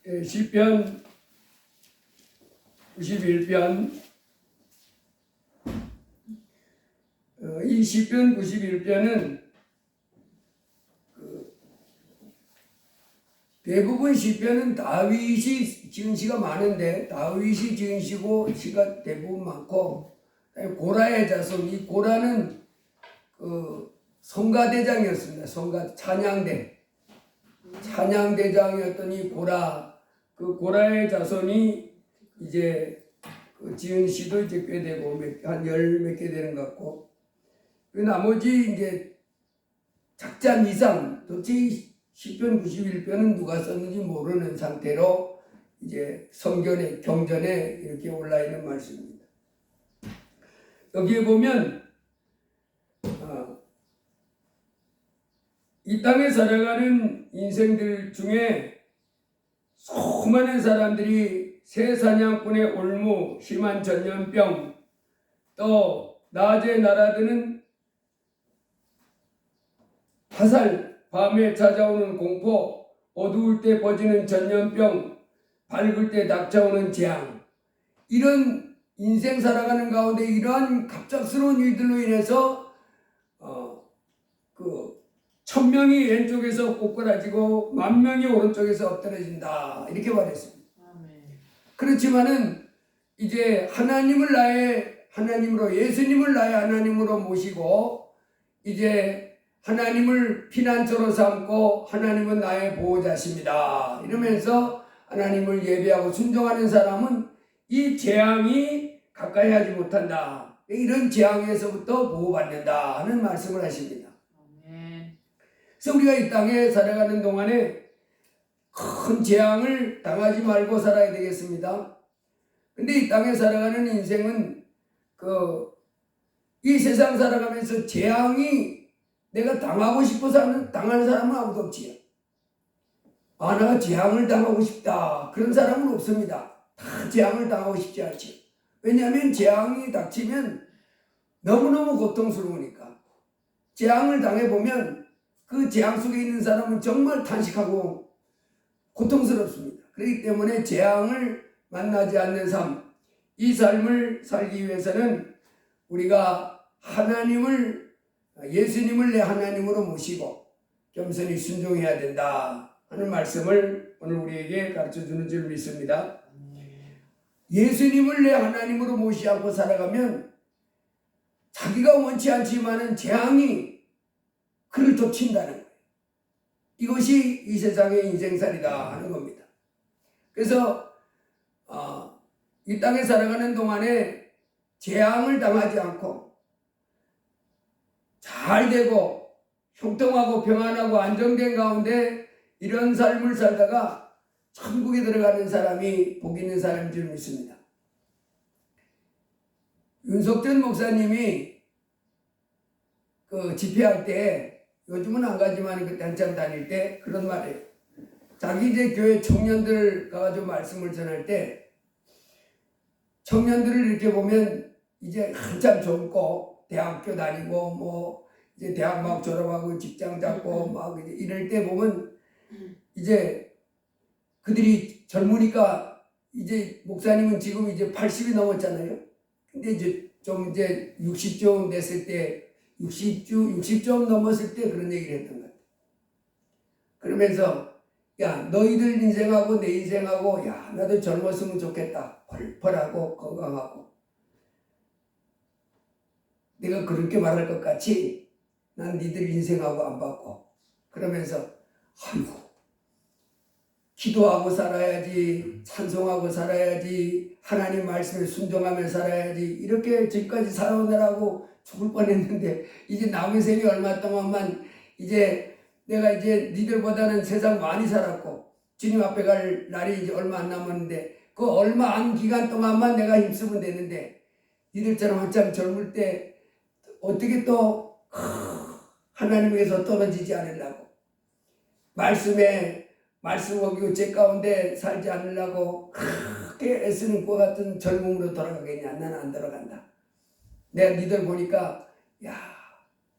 시편 91편 이 시편 91편은 대부분 시편은 다윗이 지은 시가 많은데 다윗이 지은 시가 대부분 많고 고라의 자손, 이 고라는 성가대장이었습니다. 찬양대장이었던 이 고라, 그 고라의 자손이 이제 지은 시도 이제 꽤 되고 한 열 몇 개 되는 것 같고, 그 나머지 이제 작자 이상 도대체 시편 91편은 누가 썼는지 모르는 상태로 이제 성경에 경전에 이렇게 올라 있는 말씀입니다. 여기에 보면 이 땅에 살아가는 인생들 중에 수많은 사람들이 새 사냥꾼의 올무, 심한 전염병, 또 낮에 날아드는 화살, 밤에 찾아오는 공포, 어두울 때 퍼지는 전염병, 밝을 때 닥쳐오는 재앙, 이런 인생 살아가는 가운데 이러한 갑작스러운 일들로 인해서 1000명이 왼쪽에서 꼬꾸라지고 10,000명이 오른쪽에서 엎드러진다, 이렇게 말했습니다. 그렇지만은 이제 하나님을 나의 하나님으로, 예수님을 나의 하나님으로 모시고 이제 하나님을 피난처로 삼고 하나님은 나의 보호자십니다 이러면서 하나님을 예배하고 순종하는 사람은 이 재앙이 가까이 하지 못한다, 이런 재앙에서부터 보호받는다 하는 말씀을 하십니다. 그래서 우리가 이 땅에 살아가는 동안에 큰 재앙을 당하지 말고 살아야 되겠습니다. 근데 이 땅에 살아가는 인생은 이 세상 살아가면서 재앙이 내가 당하고 싶어서 당하는 사람은 아무도 없지요. 내가 재앙을 당하고 싶다, 그런 사람은 없습니다. 다 재앙을 당하고 싶지 않지요. 왜냐하면 재앙이 닥치면 너무너무 고통스러우니까. 재앙을 당해보면 그 재앙 속에 있는 사람은 정말 탄식하고 고통스럽습니다. 그렇기 때문에 재앙을 만나지 않는 삶, 이 삶을 살기 위해서는 우리가 예수님을 내 하나님으로 모시고 겸손히 순종해야 된다 하는 말씀을 오늘 우리에게 가르쳐주는 줄 믿습니다. 예수님을 내 하나님으로 모시고 살아가면 자기가 원치 않지만은 재앙이 그를 덮친다는 거예요. 이것이 이 세상의 인생살이다 하는 겁니다. 그래서 이 땅에 살아가는 동안에 재앙을 당하지 않고 잘 되고 형통하고 평안하고 안정된 가운데 이런 삶을 살다가 천국에 들어가는 사람이 복 있는 사람인 줄 믿습니다. 윤석전 목사님이 집회할 때, 요즘은 안 가지만 그때 한참 다닐 때 그런 말이에요. 자기 이제 교회 청년들 가가지고 말씀을 전할 때 청년들을 이렇게 보면 이제 한참 젊고 대학교 다니고 이제 대학 막 졸업하고 직장 잡고 막 이럴 때 보면 이제 그들이 젊으니까, 이제 목사님은 지금 이제 80이 넘었잖아요. 근데 이제 좀 이제 60좀 됐을 때, 60좀 넘었을 때 그런 얘기를 했던 것 같아요. 그러면서 야, 너희들 인생하고 내 인생하고, 야, 나도 젊었으면 좋겠다, 펄펄하고 건강하고. 내가 그렇게 말할 것 같이 난 니들 인생하고 안 받고, 그러면서 아이고, 기도하고 살아야지, 찬송하고 살아야지, 하나님 말씀에 순종하며 살아야지, 이렇게 지금까지 살아오느라고 죽을 뻔했는데 이제 남은 생이 얼마 동안만, 이제 내가 이제 니들보다는 세상 많이 살았고 주님 앞에 갈 날이 이제 얼마 안 남았는데 그 얼마 안 기간 동안만 내가 힘쓰면 되는데, 니들처럼 한참 젊을 때 어떻게 또 하나님에서 떨어지지 않으려고, 말씀 어기고 제 가운데 살지 않으려고 크게 애쓰는 것 같은 젊음으로 돌아가겠냐? 나는 안 돌아간다. 내가 니들 보니까, 야,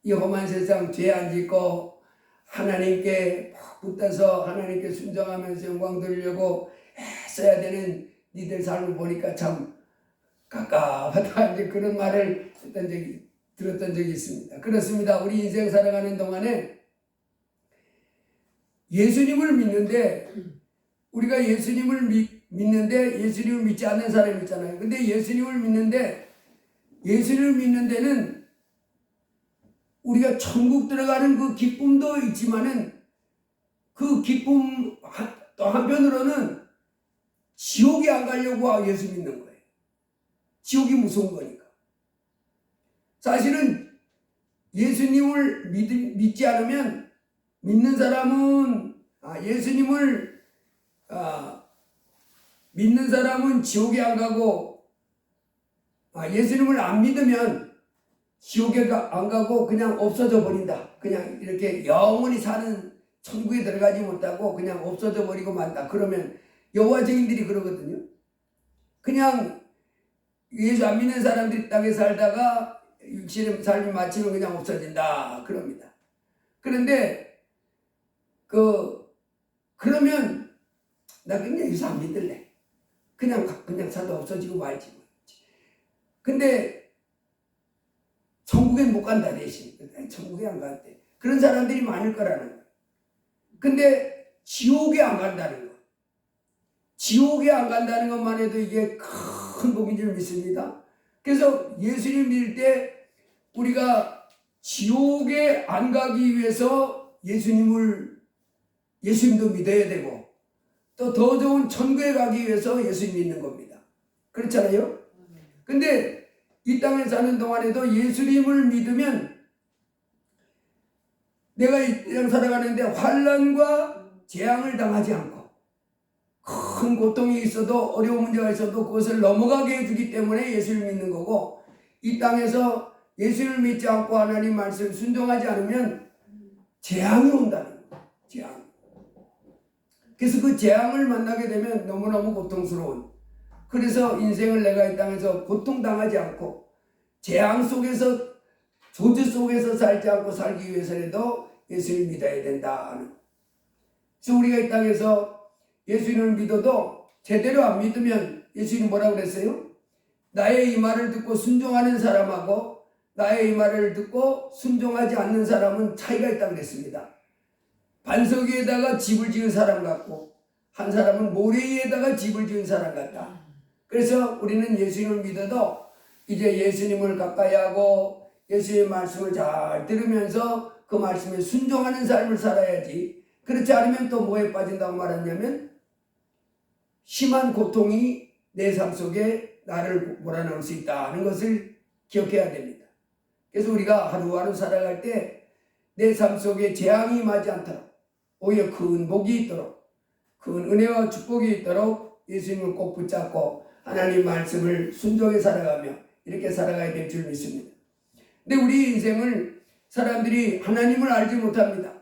이 험한 세상 죄 안 짓고 하나님께 붙어서 하나님께 순종하면서 영광 돌리려고 했어야 되는 니들 삶을 보니까 참 깝깝하다 이제 그런 말을 들었던 적이 있습니다. 그렇습니다. 우리 인생 살아가는 동안에 예수님을 믿는데 우리가 예수님을 믿는데 예수님을 믿지 않는 사람이 있잖아요. 근데 예수님을 믿는데 예수님을 믿는 데는 우리가 천국 들어가는 그 기쁨도 있지만은 그 기쁨 또 한편으로는 지옥에 안 가려고 예수 믿는 거예요. 지옥이 무서운 거니까. 사실은 예수님을 믿지 않으면 믿는 사람은 예수님을 믿는 사람은 지옥에 안 가고 예수님을 안 믿으면 지옥에 안 가고 그냥 없어져 버린다. 그냥 이렇게 영원히 사는 천국에 들어가지 못하고 그냥 없어져 버리고 만다. 그러면 여호와 증인들이 그러거든요. 그냥 예수 안 믿는 사람들이 땅에 살다가 육신의 삶이 마치면 그냥 없어진다. 그럽니다. 그런데 그러면 나 그냥 예수 안 믿을래. 그냥 살다 없어지고 말지. 근데 천국엔 못 간다 대신. 천국에 안 간대. 그런 사람들이 많을 거라는 거예요. 근데 지옥에 안 간다는 거. 지옥에 안 간다는 것만 해도 이게 큰 복인 줄 믿습니다. 그래서 예수님 믿을 때 우리가 지옥에 안 가기 위해서 예수님도 믿어야 되고 또 더 좋은 천국에 가기 위해서 예수님 믿는 겁니다. 그렇잖아요? 근데 이 땅에 사는 동안에도 예수님을 믿으면 내가 이 땅 살아가는데 환난과 재앙을 당하지 않고 큰 고통이 있어도 어려운 문제가 있어도 그것을 넘어가게 해주기 때문에 예수를 믿는 거고 이 땅에서 예수를 믿지 않고 하나님 말씀 순종하지 않으면 재앙이 온다는 거예요. 재앙. 그래서 그 재앙을 만나게 되면 너무너무 고통스러운 그래서 인생을 내가 이 땅에서 고통당하지 않고 재앙 속에서 조주 속에서 살지 않고 살기 위해서라도 예수를 믿어야 된다. 그래서 우리가 이 땅에서 예수님을 믿어도 제대로 안 믿으면 예수님이 뭐라고 그랬어요? 나의 이 말을 듣고 순종하는 사람하고 나의 이 말을 듣고 순종하지 않는 사람은 차이가 있다고 그랬습니다. 반석 위에다가 집을 지은 사람 같고 한 사람은 모래 위에다가 집을 지은 사람 같다. 그래서 우리는 예수님을 믿어도 이제 예수님을 가까이 하고 예수의 말씀을 잘 들으면서 그 말씀에 순종하는 삶을 살아야지. 그렇지 않으면 또 뭐에 빠진다고 말하냐면 심한 고통이 내 삶 속에 나를 몰아넣을 수 있다는 것을 기억해야 됩니다. 그래서 우리가 하루하루 살아갈 때 내 삶 속에 재앙이 임하지 않도록 오히려 큰 복이 있도록 큰 은혜와 축복이 있도록 예수님을 꼭 붙잡고 하나님 말씀을 순종해 살아가며 이렇게 살아가야 될 줄 믿습니다. 근데 우리 인생을 사람들이 하나님을 알지 못합니다.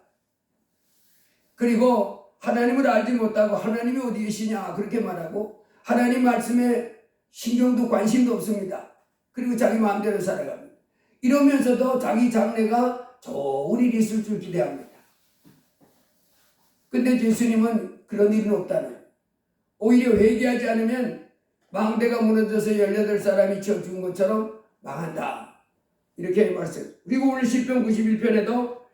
그리고 하나님을 알지 못하고 하나님이 어디 계시냐 그렇게 말하고 하나님 말씀에 신경도 관심도 없습니다. 그리고 자기 마음대로 살아갑니다. 이러면서도 자기 장래가 좋은 일이 있을 줄 기대합니다. 근데 예수님은 그런 일은 없다는 거예요. 오히려 회개하지 않으면 망대가 무너져서 18사람이 치워 죽은 것처럼 망한다. 이렇게 말씀. 그리고 오늘 시편 91편에도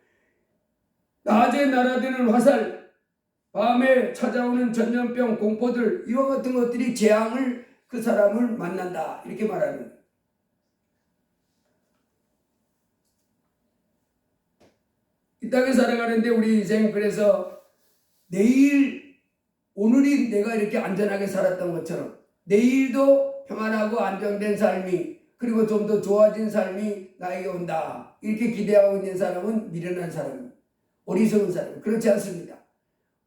낮에 날아드는 화살, 밤에 찾아오는 전염병, 공포들 이와 같은 것들이 재앙을 그 사람을 만난다. 이렇게 말하는 거예요. 이 땅에 살아가는데 우리 인생 그래서 오늘이 내가 이렇게 안전하게 살았던 것처럼 내일도 평안하고 안정된 삶이 그리고 좀 더 좋아진 삶이 나에게 온다. 이렇게 기대하고 있는 사람은 미련한 사람입니다. 어리석은 사람. 그렇지 않습니다.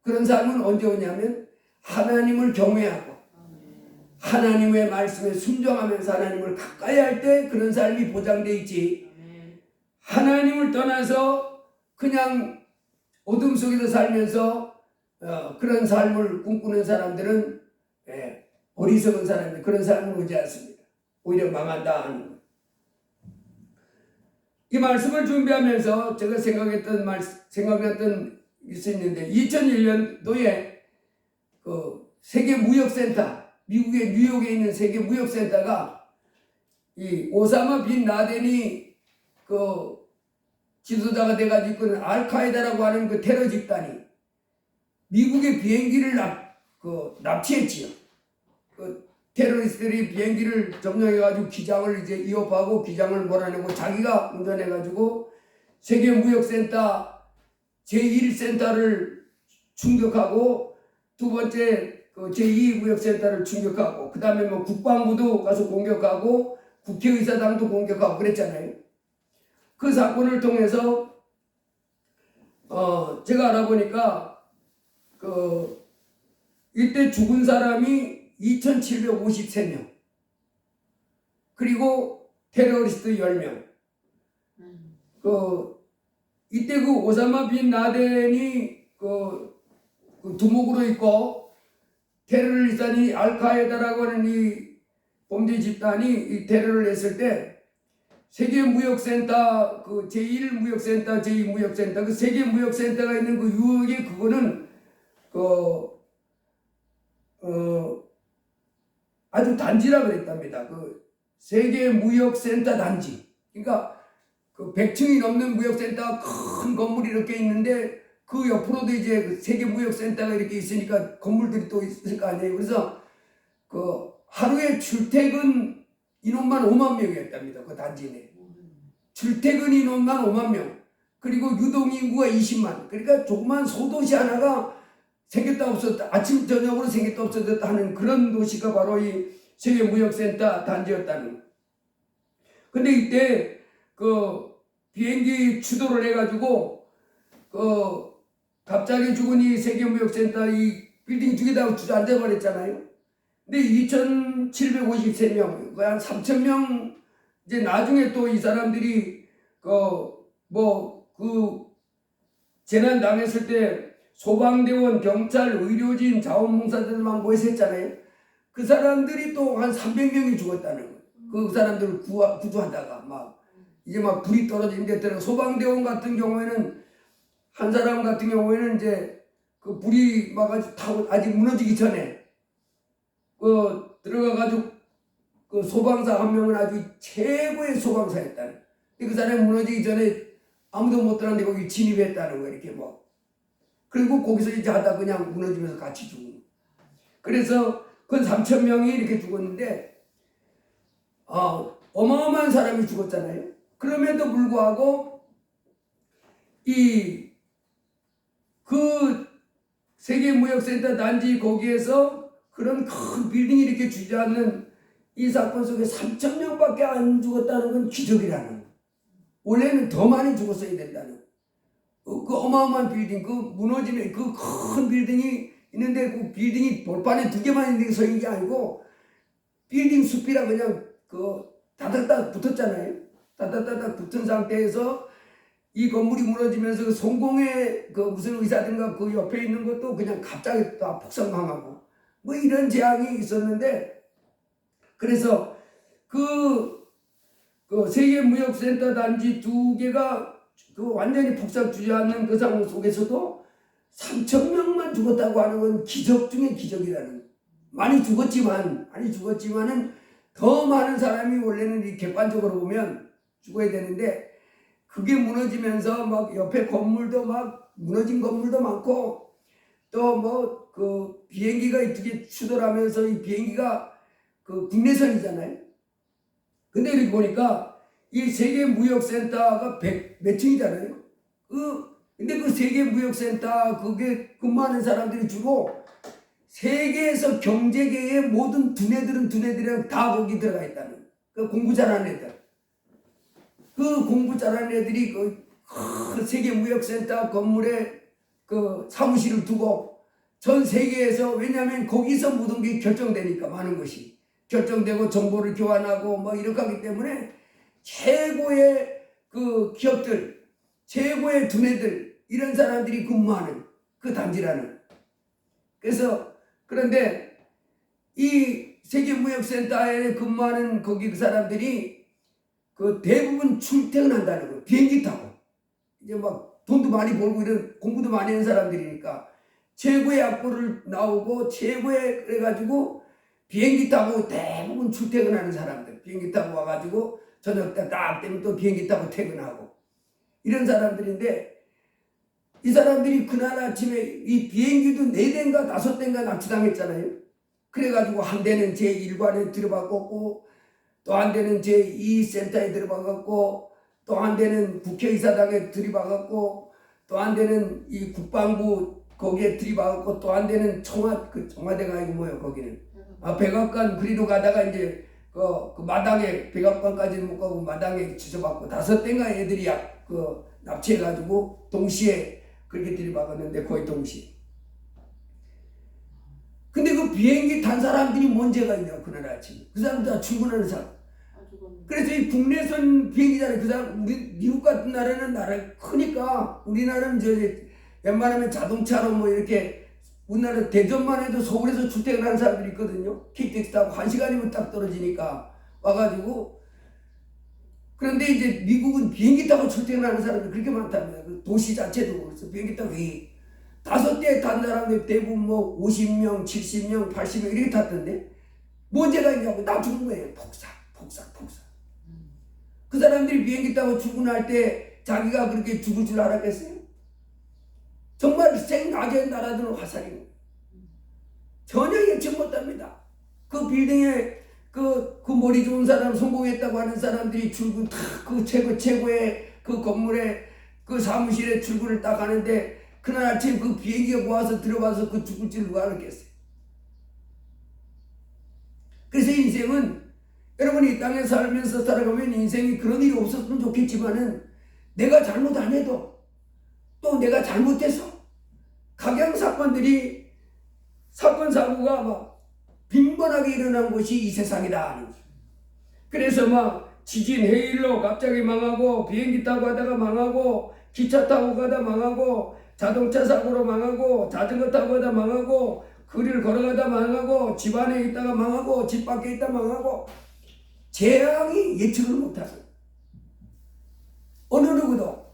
그런 삶은 언제 오냐면 하나님을 경외하고 하나님의 말씀에 순종하면서 하나님을 가까이 할 때 그런 삶이 보장되어 있지. 하나님을 떠나서 그냥 어둠 속에서 살면서 그런 삶을 꿈꾸는 사람들은 어리석은 사람들 그런 삶은 오지 않습니다. 오히려 망한다 하는 거예요. 이 말씀을 준비하면서 제가 생각했던 것이 있는데 2001년도에 세계 무역센터, 미국의 뉴욕에 있는 세계 무역센터가 이 오사마 빈 라덴이 그 지도자가 돼가지고 있는 알카에다라고 하는 그 테러 집단이 미국의 비행기를 납치했지요. 그 테러리스트들이 비행기를 점령해가지고 기장을 이제 위협하고 기장을 몰아내고 자기가 운전해가지고 세계 무역센터 제1센터를 충격하고 두 번째 그 제2 무역센터를 충격하고 그 다음에 뭐 국방부도 가서 공격하고 국회의사당도 공격하고 그랬잖아요. 그 사건을 통해서 제가 알아보니까 이때 죽은 사람이 2,753명 그리고 테러리스트 10명 이때 그 오사마 빈 라덴이 두목으로 있고 테러리스트니 알카에다라고 하는 이 범죄 집단이 이 테러를 했을 때 세계 무역센터 그 제1무역센터 제2무역센터 그 세계 무역센터가 있는 그 유역에 그거는 아주 단지라 그랬답니다. 그 세계 무역센터 단지. 그러니까 그 100층이 넘는 무역센터가 큰 건물이 이렇게 있는데 그 옆으로도 이제 그 세계 무역센터가 이렇게 있으니까 건물들이 또 있을 거 아니에요. 그래서 그 하루에 출퇴근 인원만 5만 명이었답니다. 그 단지 내. 출퇴근 인원만 5만 명. 그리고 유동인구가 20만. 그러니까 조그만 소도시 하나가 생겼다 없었다. 아침 저녁으로 생겼다 없었다 하는 그런 도시가 바로 이 세계 무역센터 단지였다는. 근데 이때 그 비행기 추돌을 해가지고 갑자기 죽은 이 세계무역센터 이 빌딩 두 개 다 주저앉아 버렸잖아요. 근데 2,753명, 한 3,000명 이제 나중에 또 이 사람들이 재난 당했을 때 소방대원, 경찰, 의료진, 자원봉사자들만 모여서 했잖아요. 그 사람들이 또 한 300명이 죽었다는 거예요. 그 사람들을 구조하다가 이제 불이 떨어지는데 들어 소방대원 같은 경우에는 한 사람 같은 경우에는 이제 그 불이 막 아직 무너지기 전에 들어가가지고 그 소방사 한 명은 아주 최고의 소방사였다는. 그 사람이 무너지기 전에 아무도 못 들었는데 거기 진입했다는 거 이렇게 그리고 거기서 이제 하다 그냥 무너지면서 같이 죽은. 그래서 그 3,000명이 이렇게 죽었는데 어마어마한 사람이 죽었잖아요. 그럼에도 불구하고 그 세계무역센터 단지 거기에서 그런 큰 빌딩이 이렇게 주저앉는 이 사건 속에 3,000명밖에 안 죽었다는 건 기적이라는 거예요. 원래는 더 많이 죽었어야 된다는 거예요. 그 어마어마한 빌딩, 그 무너지는 그 큰 빌딩이 있는데 그 빌딩이 돌판에 두 개만 있는 게 서 있는 게 아니고 빌딩 숲이라 그냥 다닥다닥 붙었잖아요. 다닥다닥 붙은 상태에서 이 건물이 무너지면서 성공의 무슨 의사든가 그 옆에 있는 것도 그냥 갑자기 다 폭삭망하고 이런 재앙이 있었는데 그래서 그 세계무역센터 단지 두 개가 완전히 폭삭 주저앉는 그 상황 속에서도 3,000명만 죽었다고 하는 건 기적 중에 기적이라는 거예요. 많이 죽었지만은 더 많은 사람이 원래는 이 객관적으로 보면 죽어야 되는데 그게 무너지면서 옆에 건물도 무너진 건물도 많고 또 그 비행기가 이렇게 추돌하면서 이 비행기가 국내선이잖아요. 근데 이렇게 보니까 이 세계무역센터가 몇 층이잖아요. 근데 그 세계무역센터 그게 근무하는 사람들이 주로 세계에서 경제계의 모든 두뇌들이랑 다 거기 들어가 있다는 그 공부 잘하는 애들. 그 공부 잘하는 애들이 그 세계무역센터 건물에 그 사무실을 두고 전 세계에서 왜냐하면 거기서 모든 게 결정되니까 많은 것이 결정되고 정보를 교환하고 이렇게 하기 때문에 최고의 그 기업들, 최고의 두뇌들 이런 사람들이 근무하는 그 단지라는. 그래서 그런데 이 세계무역센터에 근무하는 거기 그 사람들이 대부분 출퇴근한다는 거예요. 비행기 타고 이제 돈도 많이 벌고 이런 공부도 많이 하는 사람들이니까 최고의 악보를 나오고 최고의 그래가지고 비행기 타고 대부분 출퇴근하는 사람들, 비행기 타고 와가지고 저녁 때 딱 되면 또 비행기 타고 퇴근하고 이런 사람들인데, 이 사람들이 그날 아침에 이 비행기도 4대인가 5대인가 납치당했잖아요. 그래가지고 한 대는 제1관에 들어박았고 또 한 대는 제2센터에 들어박았고 또 한 대는 국회의사당에 들이박았고 또 한 대는 이 국방부 거기에 들이박았고 또 한 대는 청와대가 아니고 뭐예요 거기는 백악관 그리로 가다가 이제 그 마당에 백악관까지는 못 가고 마당에 지져박고 5대인가 애들이 납치해가지고 동시에 그렇게 들이박았는데 거의 동시에. 근데 그 비행기 탄 사람들이 문제가 있냐 그날 아침에. 그 사람들 다 출근하는 사람. 그래서 이 국내선 비행기잖아요. 그 사람 우리 미국 같은 나라는 나라 크니까 우리나라는 웬만하면 자동차로 뭐 이렇게 우리나라 대전만 해도 서울에서 출퇴근하는 사람들이 있거든요. KTX 타고 1시간이면 딱 떨어지니까 와가지고. 그런데 이제 미국은 비행기 타고 출퇴근하는 사람들이 그렇게 많답니다. 그 도시 자체도 그래서 비행기 타고 5대 탄 사람들 대부분 뭐 50명, 70명, 80명 이렇게 탔던데 문제가 있냐고 나 죽은 거예요. 폭삭. 그 사람들이 비행기 타고 출근할 때 자기가 그렇게 죽을 줄 알았겠어요? 정말 생각에 날아드는 화살이에요. 전혀 예측 못합니다. 그 빌딩에 그 머리 좋은 사람 성공했다고 하는 사람들이 출근 그 최고의 그 건물에 그 사무실에 출근을 딱 하는데 그날 아침 그 비행기가 모아서 들어가서 그 죽을 줄 누가 알았겠어요? 그래서 인생은 여러분이 이 땅에 살면서 살아가면 인생이 그런 일이 없었으면 좋겠지만은 내가 잘못 안 해도 또 내가 잘못해서 각양 사건들이 사건 사고가 막 빈번하게 일어난 곳이 이 세상이다 하는 거예요. 그래서 막 지진 해일로 갑자기 망하고 비행기 타고 가다가 망하고 기차 타고 가다 망하고 자동차 사고로 망하고 자전거 타고 가다 망하고 거리를 걸어가다 망하고 집 안에 있다가 망하고 집 밖에 있다 망하고 재앙이 예측을 못하고 어느 누구도.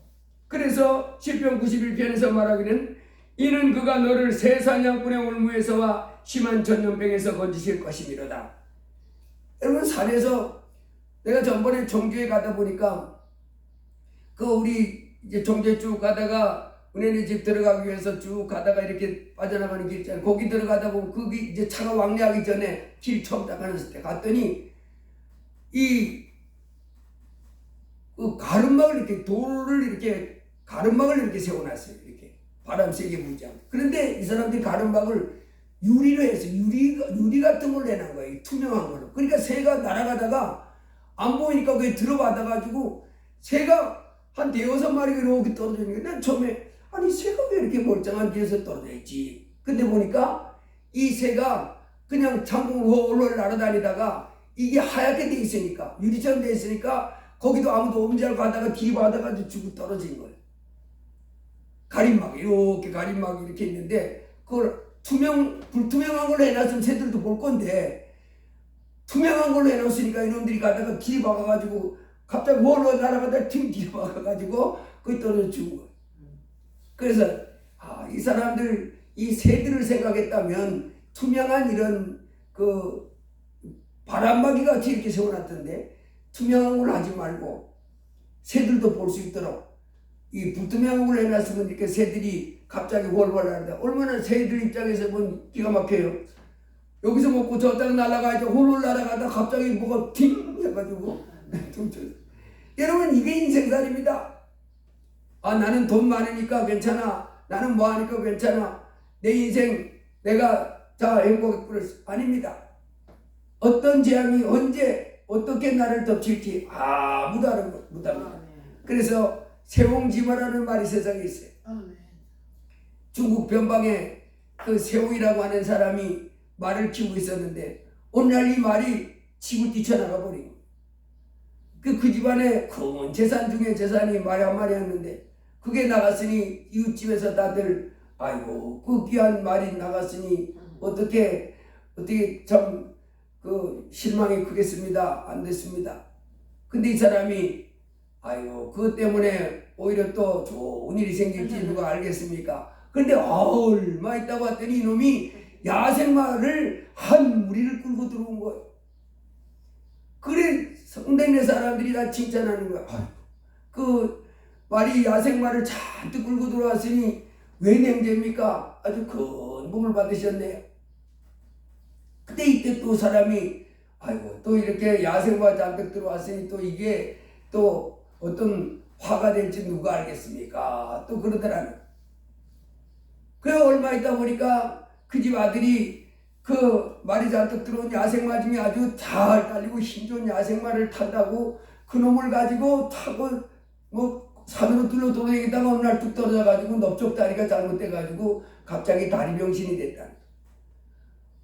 그래서 시편 91편에서 말하기는 이는 그가 너를 새 사냥꾼의 올무에서와 심한 전염병에서 건지실 것이미로다. 여러분 산에서 내가 전번에 정주에 가다 보니까 그 우리 이제 정주에 쭉 가다가 은혜네 집 들어가기 위해서 쭉 가다가 이렇게 빠져나가는 길 있잖아요. 거기 들어가다 보면 거기 이제 차가 왕래하기 전에 길 처음 딱 가는 때 갔더니 그 가름막을 이렇게 돌을 이렇게 가름막을 이렇게 세워놨어요. 이렇게 바람 세게 불지 않고. 그런데 이 사람들이 가름막을 유리로 해서 유리 같은 걸로 해놓은 거예요. 투명한 걸로. 그러니까 새가 날아가다가 안 보이니까 그게 들어받아 가지고 새가 한 5-6마리가 이렇게 떨어지는 거예요. 난 처음에 아니 새가 왜 이렇게 멀쩡한 데서 떨어져 있지? 근데 보니까 이 새가 그냥 창문을 홀홀 날아다니다가 이게 하얗게 돼 있으니까 유리처럼 돼 있으니까 거기도 아무도 없는 줄 알고 가다가 뒤받아가지고 죽고 떨어진 거예요. 가림막 이렇게 가림막이 이렇게 있는데 그걸 불투명한 걸로 해놨으면 새들도 볼 건데 투명한 걸로 해놓으니까 이놈들이 가다가 뒤박아가지고 갑자기 홀로 날아가다가 뒤박아가지고 거기 떨어져 죽은 거예요. 그래서 이 사람들 이 새들을 생각했다면 투명한 이런 그 바람막이 같이 이렇게 세워놨던데 투명한 걸 하지 말고 새들도 볼 수 있도록 이 불투명한 걸 해놨으면 이렇게 새들이 갑자기 월월 나는데 얼마나 새들 입장에서 보면 기가 막혀요. 여기서 먹고 저 땅 날아가야지 홀홀 날아가다 갑자기 뭐가 팅 해가지고 여러분 이게 인생살입니다. 나는 돈 많으니까 괜찮아. 나는 뭐 하니까 괜찮아. 내 인생 내가 다 행복했구나. 아닙니다. 어떤 재앙이 언제 어떻게 나를 덮칠지 아무도 못합니다. 그래서 세옹지마라는 말이 세상에 있어요. 중국 변방에 그 세옹이라고 하는 사람이 말을 키우고 있었는데 어느 날 이 말이 집을 뛰쳐나가 버리고 그 집안에 큰 재산 중에 재산이 말이 한 마리였는데 그게 나갔으니 이웃집에서 다들 아이고 그 귀한 말이 나갔으니 어떻게 참 그 실망이 크겠습니다. 안 됐습니다. 근데 이 사람이 아이고 그것 때문에 오히려 또 좋은 일이 생길지 누가 알겠습니까? 그런데 얼마 있다고 왔더니 이놈이 야생마를 한 무리를 끌고 들어온 거예요. 그래 성당의 사람들이 다 칭찬하는 거야. 그 말이 야생마를 잔뜩 끌고 들어왔으니 왜 냉제입니까? 아주 큰 복을 받으셨네요. 근데 이때 또 사람이 아이고 또 이렇게 야생마 잔뜩 들어왔으니 또 이게 또 어떤 화가 될지 누가 알겠습니까? 또 그러더라는. 그래 얼마 있다 보니까 그 집 아들이 그 말이 잔뜩 들어온 야생마 중에 아주 잘 달리고 힘 좋은 야생마를 탄다고 그놈을 가지고 타고 뭐 산으로 뚫려 돌아다니다가 어느 날 뚝 떨어져가지고 넓적 다리가 잘못돼가지고 갑자기 다리 병신이 됐다.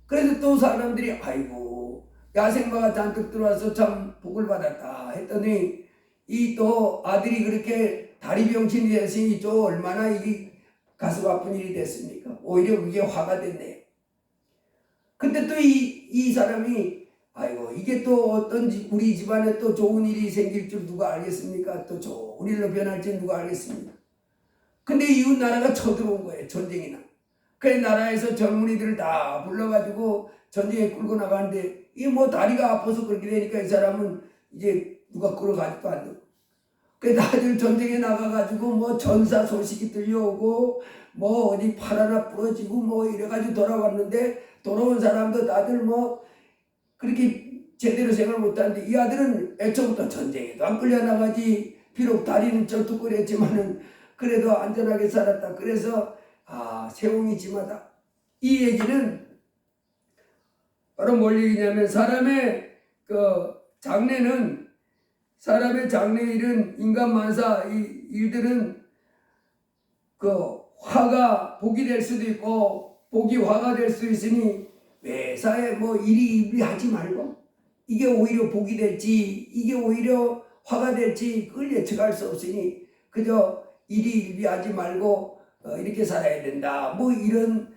그래서 또 사람들이 아이고 야생마가 잔뜩 들어와서 참 복을 받았다 했더니 이 또 아들이 그렇게 다리 병신이 됐으니 또 얼마나 이 가슴 아픈 일이 됐습니까? 오히려 그게 화가 됐네요. 근데 또 이 사람이 아이고 이게 또 어떤 우리 집안에 또 좋은 일이 생길 줄 누가 알겠습니까? 또 좋은 일로 변할지 누가 알겠습니까? 근데 이웃 나라가 쳐들어온 거예요. 전쟁이나. 그래 나라에서 젊은이들을 다 불러가지고 전쟁에 끌고 나가는데 이 뭐 다리가 아파서 그렇게 되니까 이 사람은 이제 누가 끌어가지도 안 되고. 그래 다들 전쟁에 나가가지고 뭐 전사 소식이 들려오고 뭐 어디 팔 하나 부러지고 뭐 이래가지고 돌아왔는데 돌아온 사람도 다들 뭐 그렇게 제대로 생각을 못하는데 이 아들은 애초부터 전쟁에도 안 끌려나가지. 비록 다리는 절뚝거렸지만은 그래도 안전하게 살았다. 그래서 세옹이 짐하다. 이 얘기는 바로 뭘 얘기냐면 사람의 장래일은 인간 만사 이 일들은 화가 복이 될 수도 있고 복이 화가 될 수 있으니 매사에 뭐 이리이리하지 말고 이게 오히려 복이 될지 이게 오히려 화가 될지 그걸 예측할 수 없으니 그저 이리이리하지 말고 이렇게 살아야 된다. 뭐 이런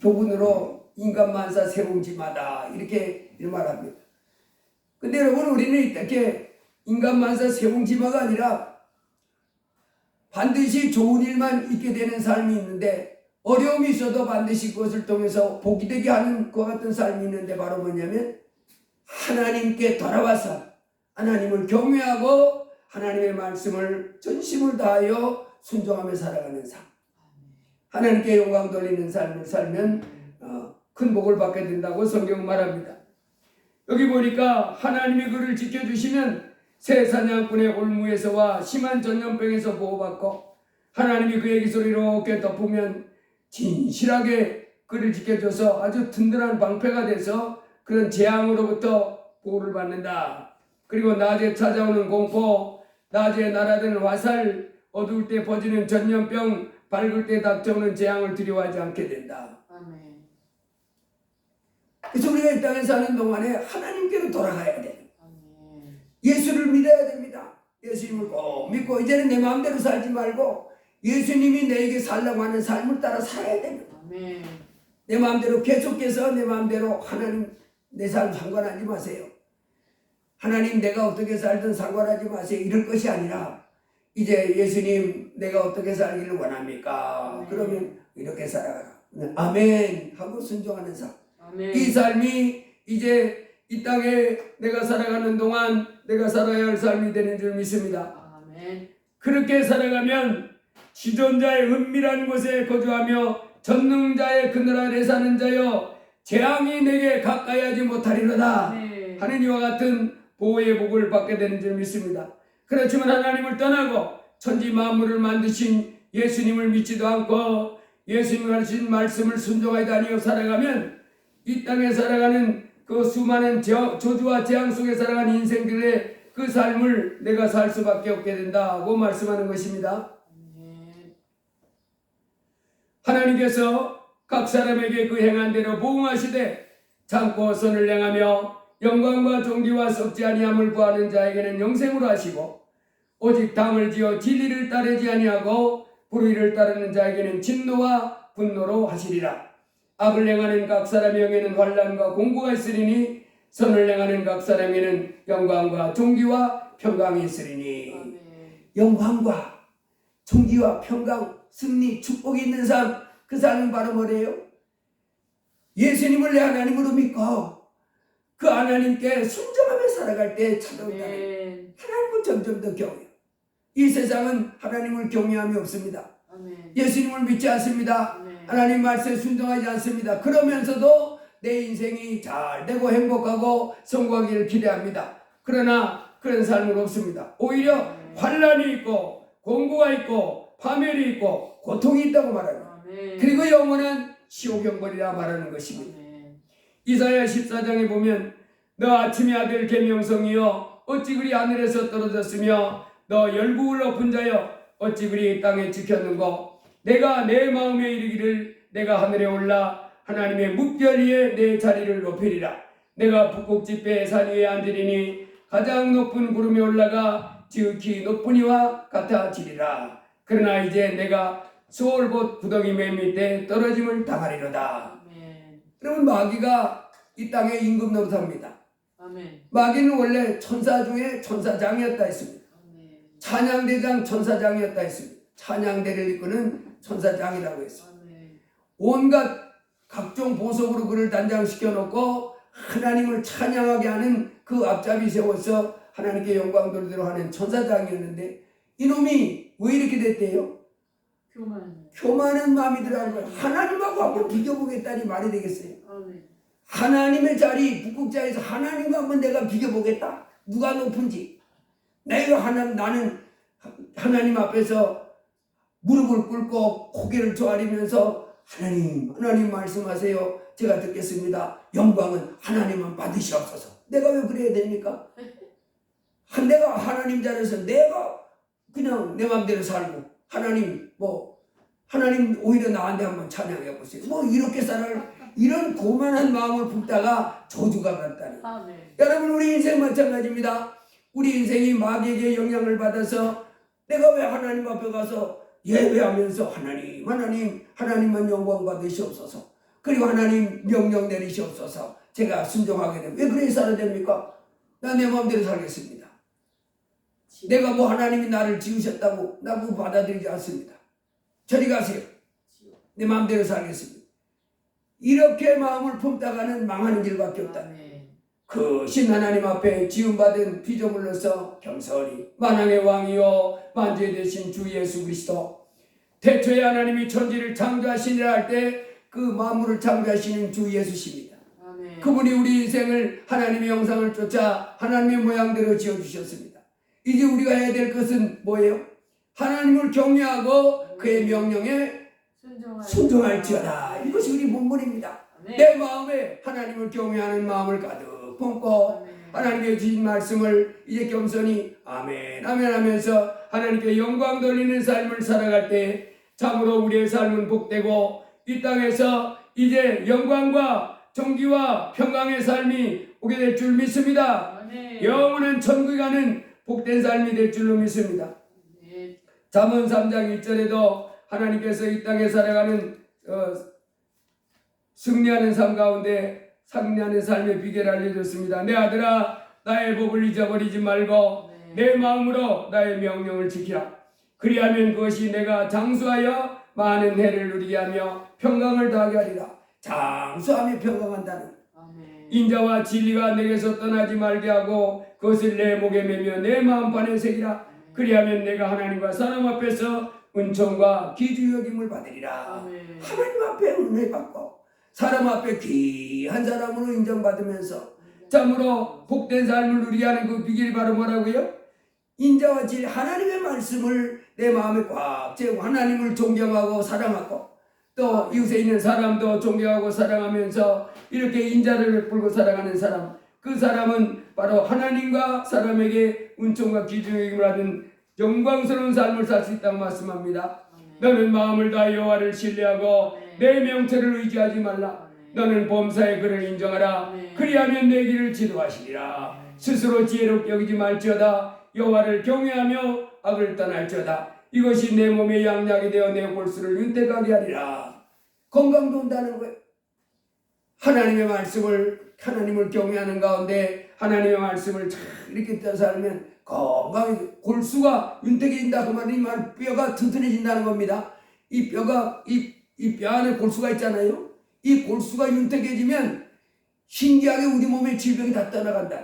교훈으로 인간 만사 세옹지마다 이렇게 말합니다. 근데 여러분 우리는 이렇게 인간 만사 세옹지마가 아니라 반드시 좋은 일만 있게 되는 삶이 있는데 어려움이 있어도 반드시 그것을 통해서 복이 되게 하는 그와 같은 삶이 있는데 바로 뭐냐면 하나님께 돌아와서 하나님을 경외하고 하나님의 말씀을 전심을 다하여 순종하며 살아가는 삶. 하나님께 영광 돌리는 삶을 살면 큰 복을 받게 된다고 성경 말합니다. 여기 보니까 하나님이 그를 지켜주시면 새 사냥꾼의 올무에서와 심한 전염병에서 보호받고 하나님이 그의 기술을 이렇게 덮으면 진실하게 그를 지켜줘서 아주 든든한 방패가 돼서 그런 재앙으로부터 보호를 받는다. 그리고 낮에 찾아오는 공포, 낮에 날아드는 화살, 어두울 때 퍼지는 전염병, 밝을 때 닥쳐오는 재앙을 두려워하지 않게 된다. 아멘. 그래서 우리가 이 땅에 사는 동안에 하나님께로 돌아가야 돼. 아멘. 예수를 믿어야 됩니다. 예수님을 꼭 믿고 이제는 내 마음대로 살지 말고 예수님이 내게 살라고 하는 삶을 따라 살아야 됩니다. 아멘. 내 마음대로 계속해서 내 마음대로 하나님 내 삶 상관하지 마세요. 하나님 내가 어떻게 살든 상관하지 마세요. 이럴 것이 아니라 이제 예수님 내가 어떻게 살기를 원합니까? 아멘. 그러면 이렇게 살아가라. 아멘 하고 순종하는 삶. 아멘. 이 삶이 이제 이 땅에 내가 살아가는 동안 내가 살아야 할 삶이 되는 줄 믿습니다. 아멘. 그렇게 살아가면 지존자의 은밀한 곳에 거주하며 전능자의 그늘 아래 사는 자여 재앙이 내게 가까이 하지 못하리로다 아멘. 하는 이와 같은 보호의 복을 받게 되는 줄 믿습니다. 그렇지만 하나님을 떠나고 천지 만물을 만드신 예수님을 믿지도 않고 예수님 하신 말씀을 순종하지 아니하여 살아가면 이 땅에 살아가는 그 수많은 저주와 재앙 속에 살아가는 인생들의 그 삶을 내가 살 수밖에 없게 된다고 말씀하는 것입니다. 하나님께서 각 사람에게 그 행한 대로 보응하시되 참고 선을 행하며 영광과 존귀와 썩지 아니함을 구하는 자에게는 영생으로 하시고 오직 당을 지어 진리를 따르지 아니하고 불의를 따르는 자에게는 진노와 분노로 하시리라. 악을 행하는 각 사람에게는 환난과 공고가 있으리니 선을 행하는 각 사람에게는 영광과 존귀와 평강이 있으리니. 아멘. 영광과 존귀와 평강, 승리, 축복이 있는 삶, 그 삶은 바로 뭐래요? 예수님을 내 하나님으로 믿고 그 하나님께 순종하며 살아갈 때 찾아온다는 아멘. 하나님을 점점 더 경외해요. 이 세상은 하나님을 경외함이 없습니다. 아멘. 예수님을 믿지 않습니다. 아멘. 하나님 말씀에 순종하지 않습니다. 그러면서도 내 인생이 잘 되고 행복하고 성공하기를 기대합니다. 그러나 그런 삶은 없습니다. 오히려 환난이 있고 공고가 있고 파멸이 있고 고통이 있다고 말합니다. 아멘. 그리고 영원한 시오경벌이라 말하는 것입니다. 아멘. 이사야 14장에 보면 너 아침의 아들 계명성이여 어찌 그리 하늘에서 떨어졌으며 너 열국을 높은 자여 어찌 그리 땅에 지켰는고 내가 내 마음에 이르기를 내가 하늘에 올라 하나님의 묵별 위에 내 자리를 높이리라. 내가 북극지폐 산 위에 앉으리니 가장 높은 구름에 올라가 지극히 높은 이와 같아지리라. 그러나 이제 내가 수월봇 구덩이 맨 밑에 떨어짐을 당하리로다. 아멘. 여러분 마귀가 이 땅에 임금 노릇합니다. 아멘. 마귀는 원래 천사 중에 천사장이었다 했습니다. 아멘. 찬양대장 천사장이었다 했습니다. 찬양대를 이끄는 천사장이라고 했습니다. 아멘. 온갖 각종 보석으로 그를 단장시켜 놓고 하나님을 찬양하게 하는 그 앞잡이 세워서 하나님께 영광 돌리도록 하는 천사장이었는데 이놈이 왜 이렇게 됐대요? 교만한 마음이 들어간 거예요. 하나님하고 한번 비교보겠다니 말이 되겠어요? 아멘. 하나님의 자리 북극자에서 하나님과 한번 내가 비교보겠다. 누가 높은지. 나는 하나님 앞에서 무릎을 꿇고 고개를 조아리면서 하나님 말씀하세요. 제가 듣겠습니다. 영광은 하나님만 받으시옵소서. 내가 왜 그래야 됩니까? 내가 하나님 자리에서 내가 그냥 내 마음대로 살고 하나님 오히려 나한테 한번 찬양해 보세요. 이렇게 이런 고만한 마음을 품다가 저주가 갔다니. 아멘. 여러분 우리 인생 마찬가지입니다. 우리 인생이 마귀에게 영향을 받아서 내가 왜 하나님 앞에 가서 예배하면서 하나님만 영광 받으시옵소서. 그리고 하나님 명령 내리시옵소서. 제가 순종하게 되면 왜 그래 살아야 됩니까? 나 내 마음대로 살겠습니다. 내가 하나님이 나를 지으셨다고 나고 받아들이지 않습니다. 저리 가세요. 내 마음대로 살겠습니다. 이렇게 마음을 품다가는 망하는 길밖에 없다. 그 신 하나님 앞에 지음받은 피조물로서 겸손히 만왕의 왕이요 만주의 대신 주 예수 그리스도 태초에 하나님이 천지를 창조하시니라 할 때 그 만물을 창조하시는 주 예수십니다. 아멘. 그분이 우리 인생을 하나님의 형상을 쫓아 하나님의 모양대로 지어주셨습니다. 이제 우리가 해야 될 것은 뭐예요? 하나님을 경외하고 그의 명령에 순종할지어다. 이것이 우리 본문입니다. 아멘. 내 마음에 하나님을 경외하는 마음을 가득 품고 아멘. 하나님의 주신 말씀을 이제 겸손히 아멘 아멘 하면서 하나님께 영광 돌리는 삶을 살아갈 때 참으로 우리의 삶은 복되고 이 땅에서 이제 영광과 정기와 평강의 삶이 오게 될 줄 믿습니다. 아멘. 영원한 천국에 가는 복된 삶이 될 줄로 믿습니다. 아멘. 잠언 3장 1절에도 하나님께서 이 땅에 살아가는 승리하는 삶 가운데 승리하는 삶의 비결을 알려줬습니다. 내 아들아 나의 법을 잊어버리지 말고 내 마음으로 나의 명령을 지키라. 그리하면 그것이 내가 장수하여 많은 해를 누리게 하며 평강을 더하게 하리라. 장수하며 평강한다는 아멘. 인자와 진리가 내게서 떠나지 말게 하고 그것을 내 목에 매며 내 마음판에 새기라. 그리하면 내가 하나님과 사람 앞에서 은총과 기주 여김을 받으리라. 아멘. 하나님 앞에 은혜 받고 사람 앞에 귀한 사람으로 인정받으면서 참으로 복된 삶을 누리게 하는 그 비결이 바로 뭐라고요? 인자와 진리 하나님의 말씀을 내 마음에 꽉 채우고 하나님을 존경하고 사랑하고 또 이웃에 있는 사람도 존경하고 사랑하면서 이렇게 인자를 베풀고 살아가는 사람, 그 사람은 바로 하나님과 사람에게 은총과 기중임을 하는 영광스러운 삶을 살 수 있다고 말씀합니다. 너는 마음을 다해 여호와를 신뢰하고 내 명철을 의지하지 말라. 너는 범사의 그를 인정하라. 그리하면 내 길을 지도하시리라. 스스로 지혜롭게 여기지 말지어다. 여호와를 경외하며 악을 떠날지어다. 이것이 내 몸의 양약이 되어 내 골수를 윤택하게 하리라. 건강도 온다는 거예요. 하나님을 경외하는 가운데 하나님의 말씀을 잘 이렇게 떠 살면 건강히 골수가 윤택해진다. 그 말이 뼈가 튼튼해진다는 겁니다. 이 뼈가 이 이 뼈 안에 골수가 있잖아요. 이 골수가 윤택해지면 신기하게 우리 몸의 질병이 다 떠나간다.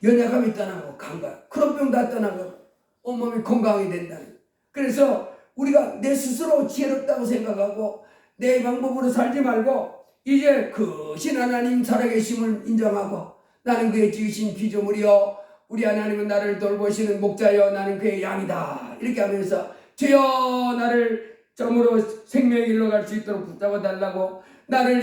연약함이 떠나고 감각, 그런 병 다 떠나고 온몸이 건강하게 된다는. 그래서 우리가 내 스스로 지혜롭다고 생각하고 내 방법으로 살지 말고 이제 크신 하나님 살아계심을 인정하고 나는 그의 지으신 피조물이요 우리 하나님은 나를 돌보시는 목자여 나는 그의 양이다. 이렇게 하면서 주여 나를 점으로 생명의 길로 갈 수 있도록 붙잡아 달라고 나를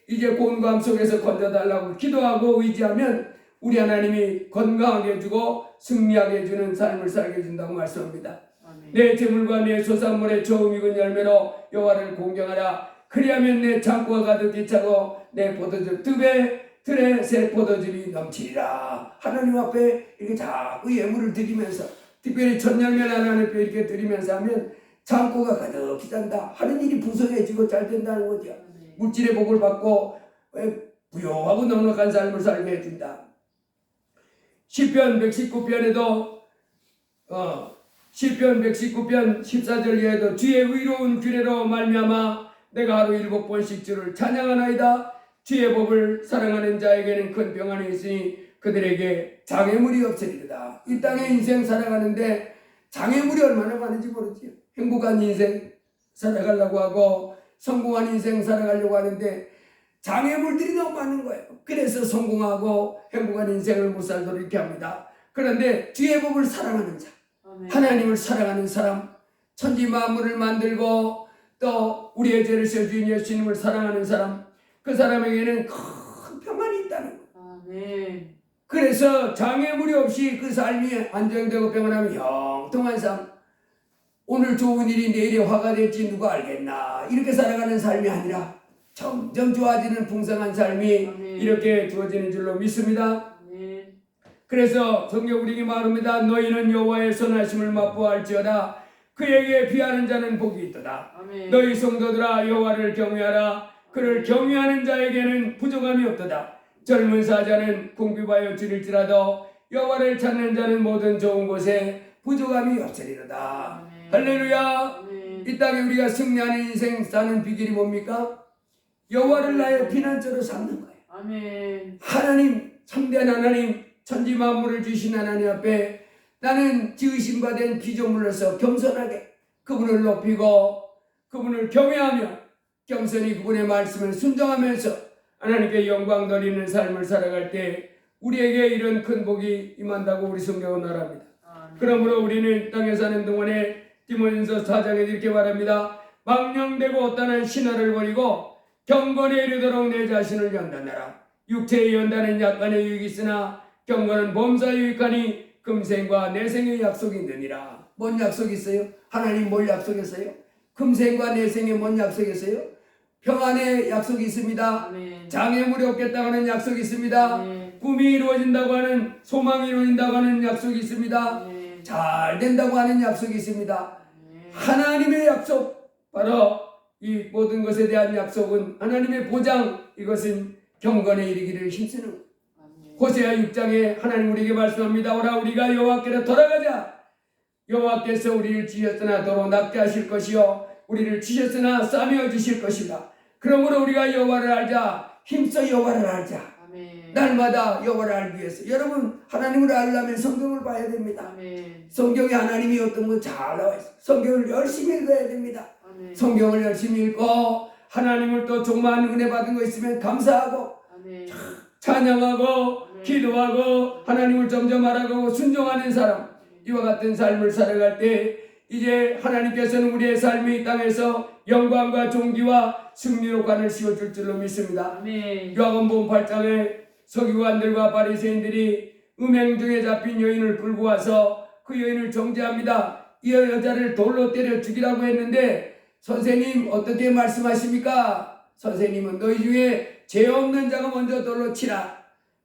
이제 곤고함 속에서 건져달라고 기도하고 의지하면 우리 하나님이 건강하게 해주고 승리하게 해주는 삶을 살게 해준다고 말씀합니다. 아멘. 내 재물과 내 소산물의 처음 익은 열매로 여호와를 공경하라. 그리하면 내 창고가 가득히 차고 내 포도즙 들에 새 포도즙이 넘치리라. 하나님 앞에 이렇게 자꾸 예물을 드리면서 특별히 첫 열매 하나님 앞에 이렇게 드리면서 하면 창고가 가득히 찬다. 하는 일이 부성해지고 잘 된다는 거죠. 아멘. 물질의 복을 받고 부요하고 넉넉한 삶을 살게 해준다. 시편 119편에도 시편 119편 14절에도 주의 의로운 규례로 말미암아 내가 하루 7번씩 주를 찬양하나이다. 주의 법을 사랑하는 자에게는 큰 평안이 있으니 그들에게 장애물이 없으리로다. 이 땅의 인생 살아가는데 장애물이 얼마나 많은지 모르지. 행복한 인생 살아가려고 하고 성공한 인생 살아가려고 하는데 장애물들이 너무 많은 거예요. 그래서 성공하고 행복한 인생을 못 살도록 이렇게 합니다. 그런데 주의 법을 사랑하는 자, 아멘. 하나님을 사랑하는 사람, 천지 만물을 만들고 또 우리의 죄를 씌워주신 예수님을 사랑하는 사람, 그 사람에게는 큰 평안이 있다는 거예요. 아멘. 그래서 장애물이 없이 그 삶이 안정되고 평안하면 형통한 삶, 오늘 좋은 일이 내일이 화가 될지 누가 알겠나, 이렇게 살아가는 삶이 아니라 점점 좋아지는 풍성한 삶이 아멘. 이렇게 주어지는 줄로 믿습니다. 아멘. 그래서 성경 우리에게 말합니다. 너희는 여호와의 선하심을 맛보아할지어다. 그에게 피하는 자는 복이 있도다. 아멘. 너희 성도들아 여호와를 경외하라. 그를 경외하는 자에게는 부족함이 없도다. 젊은 사자는 궁핍하여 줄일지라도 여호와를 찾는 자는 모든 좋은 곳에 부족함이 없으리로다. 할렐루야. 아멘. 이 땅에 우리가 승리하는 인생 사는 비결이 뭡니까? 여호와를 나의 피난처로 삼는 거예요. 아멘. 하나님, 참된 하나님, 천지 만물을 주신 하나님 앞에 나는 지으신 바 된 피조물로서 겸손하게 그분을 높이고 그분을 경외하며 겸손히 그분의 말씀을 순종하면서 하나님께 영광 돌리는 삶을 살아갈 때 우리에게 이런 큰 복이 임한다고 우리 성경은 말합니다. 그러므로 우리는 땅에 사는 동안에 디모데전서 4장에 이렇게 말합니다. 망령되고 떠난 신화를 버리고 경건에 이르도록 내 자신을 연단하라. 육체의 연단은 약간의 유익이 있으나 경건은 범사에 유익하니 금생과 내생의 약속이 있느니라. 뭔 약속이 있어요? 하나님 뭘 약속했어요? 금생과 내생에 뭔 약속이 있어요? 평안의 약속이 있습니다. 아멘. 장애물이 없겠다고 하는 약속이 있습니다. 아멘. 꿈이 이루어진다고 하는, 소망이 이루어진다고 하는 약속이 있습니다. 아멘. 잘 된다고 하는 약속이 있습니다. 아멘. 하나님의 약속, 바로 이 모든 것에 대한 약속은 하나님의 보장, 이것은 경건에 이르기를 힘쓰는 것. 호세아 6장에 하나님 우리에게 말씀합니다. 오라 우리가 여호와께로 돌아가자. 여호와께서 우리를 지셨으나 도로 낫게 하실 것이요 우리를 지셨으나 싸매어 주실 것이다. 그러므로 우리가 여호와를 알자. 힘써 여호와를 알자. 아멘. 날마다 여호와를 알기 위해서 여러분 하나님을 알려면 성경을 봐야 됩니다. 아멘. 성경에 하나님이 어떤 건 잘 나와 있어요. 성경을 열심히 읽어야 됩니다. 아멘. 성경을 열심히 읽고 하나님을 또 정말 은혜 받은 거 있으면 감사하고 아멘. 찬양하고 아멘. 기도하고 하나님을 점점 알아가고 순종하는 사람, 이와 같은 삶을 살아갈 때 이제 하나님께서는 우리의 삶이 이 땅에서 영광과 존귀와 승리로 관을 씌워줄 줄로 믿습니다. 아멘. 요한복음 8장에 서기관들과 바리새인들이 음행 중에 잡힌 여인을 끌고 와서 그 여인을 정죄합니다. 이 여자를 돌로 때려 죽이라고 했는데 선생님 어떻게 말씀하십니까? 선생님은 너희 중에 죄 없는 자가 먼저 돌로 치라.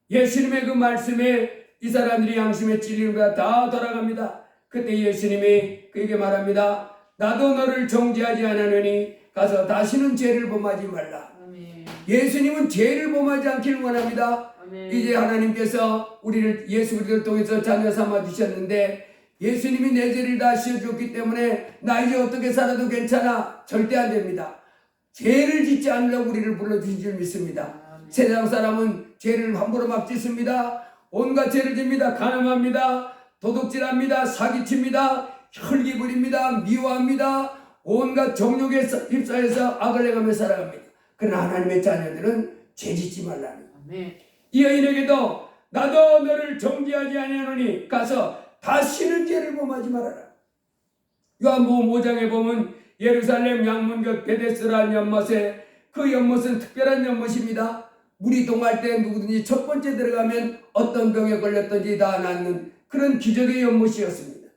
예수님의 그 말씀에 이 사람들이 양심에 찔림보다 다 돌아갑니다. 그때 예수님이 그에게 말합니다. 나도 너를 정죄하지 않았느니 가서 다시는 죄를 범하지 말라. 아멘. 예수님은 죄를 범하지 않기를 원합니다. 아멘. 이제 하나님께서 우리를 예수 그리스도를 통해서 자녀 삼아 주셨는데 예수님이 내 죄를 다 씌워줬기 때문에 나 이제 어떻게 살아도 괜찮아. 절대 안 됩니다. 죄를 짓지 않으려고 우리를 불러주신 줄 믿습니다. 세상 사람은 죄를 함부로 막 짓습니다. 온갖 죄를 집니다. 가늠합니다. 도둑질합니다. 사기칩니다. 혈기 부립니다. 미워합니다. 온갖 정욕에 휩싸여서 악을 행하며 살아갑니다. 그러나 하나님의 자녀들은 죄 짓지 말라는 거예요. 이 여인에게도 나도 너를 정죄하지 아니하노니 가서 다시는 죄를 범하지 말아라. 요한복음 5장에 보면 예루살렘 양문곁 베데스라는 연못에 그 연못은 특별한 연못입니다. 물이 동할 때 누구든지 첫 번째 들어가면 어떤 병에 걸렸든지 다 낫는 그런 기적의 연못이었습니다.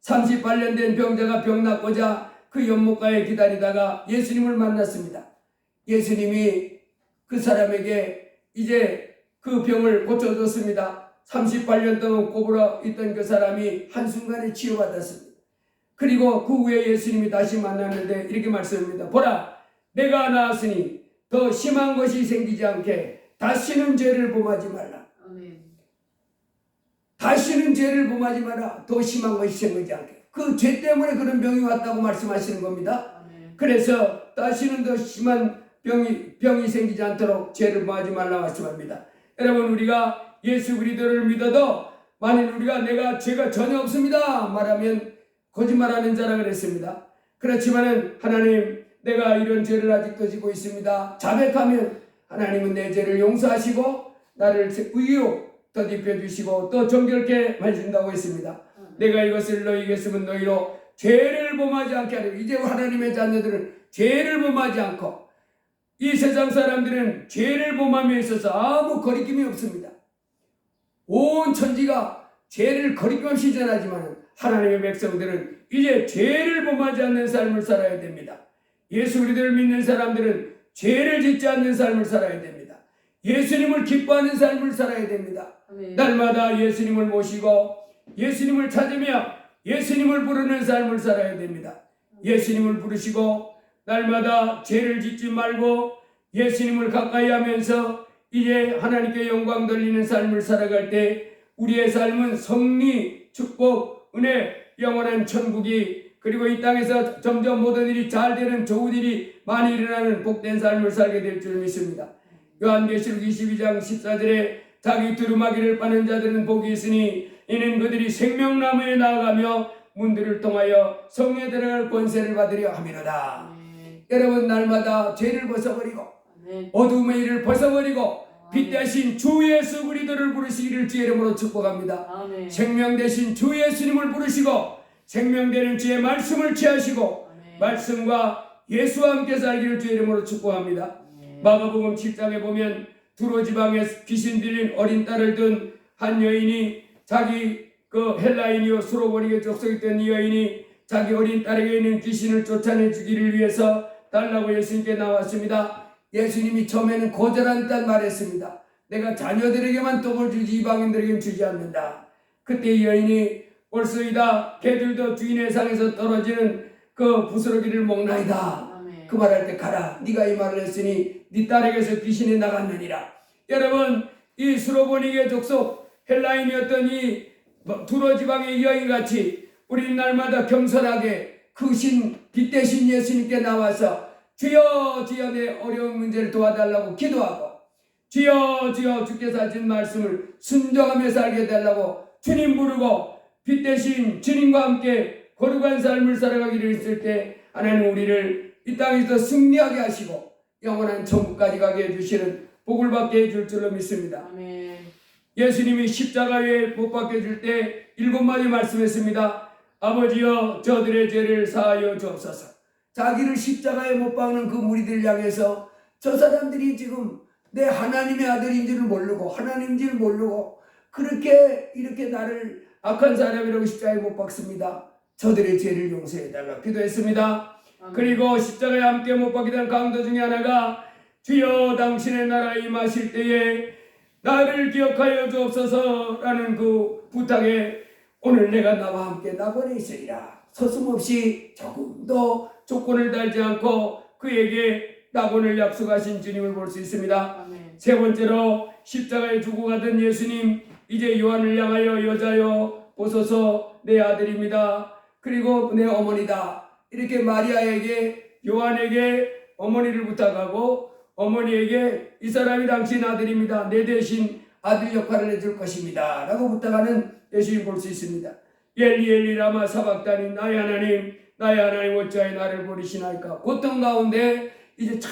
38년 된 병자가 병 낫고자 그 연못가에 기다리다가 예수님을 만났습니다. 예수님이 그 사람에게 이제 그 병을 고쳐줬습니다. 38년 동안 꼬부러 있던 그 사람이 한순간에 치유받았습니다. 그리고 그 후에 예수님이 다시 만났는데 이렇게 말씀합니다. 보라, 내가 나았으니 더 심한 것이 생기지 않게 다시는 죄를 범하지 말라. 다시는 죄를 범하지 마라. 더 심한 것이 생기지 않게. 그 죄 때문에 그런 병이 왔다고 말씀하시는 겁니다. 그래서 다시는 더 심한 병이 생기지 않도록 죄를 범하지 말라 말씀합니다. 여러분, 우리가 예수 그리스도를 믿어도 만일 우리가 내가 죄가 전혀 없습니다 말하면 거짓말하는 자라 그랬습니다. 그렇지만은 하나님, 내가 이런 죄를 아직도 지고 있습니다 자백하면 하나님은 내 죄를 용서하시고 나를 의로 더딥혀 주시고 또 정결케 하신다고 했습니다. 내가 이것을 너희에게 쓰면 너희로 죄를 범하지 않게 하리라. 이제 하나님의 자녀들은 죄를 범하지 않고, 이 세상 사람들은 죄를 범함에 있어서 아무 거리낌이 없습니다. 온 천지가 죄를 거리낌 없이 전하지만 하나님의 백성들은 이제 죄를 범하지 않는 삶을 살아야 됩니다. 예수 그리스도를 믿는 사람들은 죄를 짓지 않는 삶을 살아야 됩니다. 예수님을 기뻐하는 삶을 살아야 됩니다. 날마다 예수님을 모시고 예수님을 찾으며 예수님을 부르는 삶을 살아야 됩니다. 예수님을 부르시고 날마다 죄를 짓지 말고 예수님을 가까이 하면서 이제 하나님께 영광 돌리는 삶을 살아갈 때 우리의 삶은 성리, 축복, 은혜, 영원한 천국이, 그리고 이 땅에서 점점 모든 일이 잘 되는 좋은 일이 많이 일어나는 복된 삶을 살게 될 줄 믿습니다. 요한계시록 22장 14절에 자기 두루마기를 빠는 자들은 복이 있으니 이는 그들이 생명나무에 나아가며 문들을 통하여 성에 들어갈 권세를 받으려 함이로다. 여러분, 날마다 죄를 벗어버리고 어둠의 일을 벗어버리고 빛 대신 주 예수 그리스도를 부르시기를 주의 이름으로 축복합니다. 생명 대신 주 예수님을 부르시고 생명되는 주의 말씀을 취하시고 말씀과 예수와 함께 살기를 주의 이름으로 축복합니다. 마가복음 7장에 보면 두로 지방에 귀신 들린 어린 딸을 둔 한 여인이, 자기 그 헬라인이요 수로보니게 족속이던 이 여인이 자기 어린 딸에게 있는 귀신을 쫓아내 주기를 위해서 달라고 예수님께 나왔습니다. 예수님이 처음에는 거절한다는 말했습니다. 내가 자녀들에게만 떡을 주지 이방인들에게는 주지 않는다. 그때 이 여인이 올소이다, 개들도 주인의 상에서 떨어지는 그 부스러기를 먹나이다. 그 말할 때 가라, 네가 이 말을 했으니 네 딸에게서 귀신이 나갔느니라. 여러분, 이 수로보니게 족속 헬라인이었던 이 두로 지방의 여인같이 우리 날마다 겸손하게 그 빛 대신 예수님께 나와서 주여 주여 내 어려운 문제를 도와달라고 기도하고, 주여 주여 주께서 하신 말씀을 순종하며 살게 달라고 주님 부르고 빛 대신 주님과 함께 거룩한 삶을 살아가기를 했을 때 하나님 우리를 이 땅에서 승리하게 하시고 영원한 천국까지 가게 해주시는 복을 받게 해줄 줄로 믿습니다. 아멘. 예수님이 십자가에 못 박혀 줄 때 7마디 말씀했습니다. 아버지여 저들의 죄를 사하여 주옵소서. 자기를 십자가에 못 박는 그 무리들 향해서 저 사람들이 지금 내 하나님의 아들인 줄 모르고 하나님인 줄 모르고 그렇게 이렇게 나를 악한 사람이라고 십자가에 못 박습니다. 저들의 죄를 용서해달라고 기도했습니다. 그리고 십자가에 함께 못 박히던 강도 중에 하나가 주여 당신의 나라에 임하실 때에 나를 기억하여 주옵소서라는 그 부탁에 오늘 내가 나와 함께 낙원에 있으리라. 서슴없이 조금도 조건을 달지 않고 그에게 낙원을 약속하신 주님을 볼 수 있습니다. 아멘. 세 번째로 십자가에 두고 가던 예수님, 이제 요한을 향하여 여자여 보소서 내 아들입니다. 그리고 내 어머니다. 이렇게 마리아에게 요한에게 어머니를 부탁하고 어머니에게 이 사람이 당신 아들입니다. 내 대신 아들 역할을 해줄 것입니다. 라고 부탁하는 예수님 볼 수 있습니다. 엘리 엘리 라마 사박다니 나의 하나님 어찌하여 나를 버리시나이까. 고통 가운데 이제 참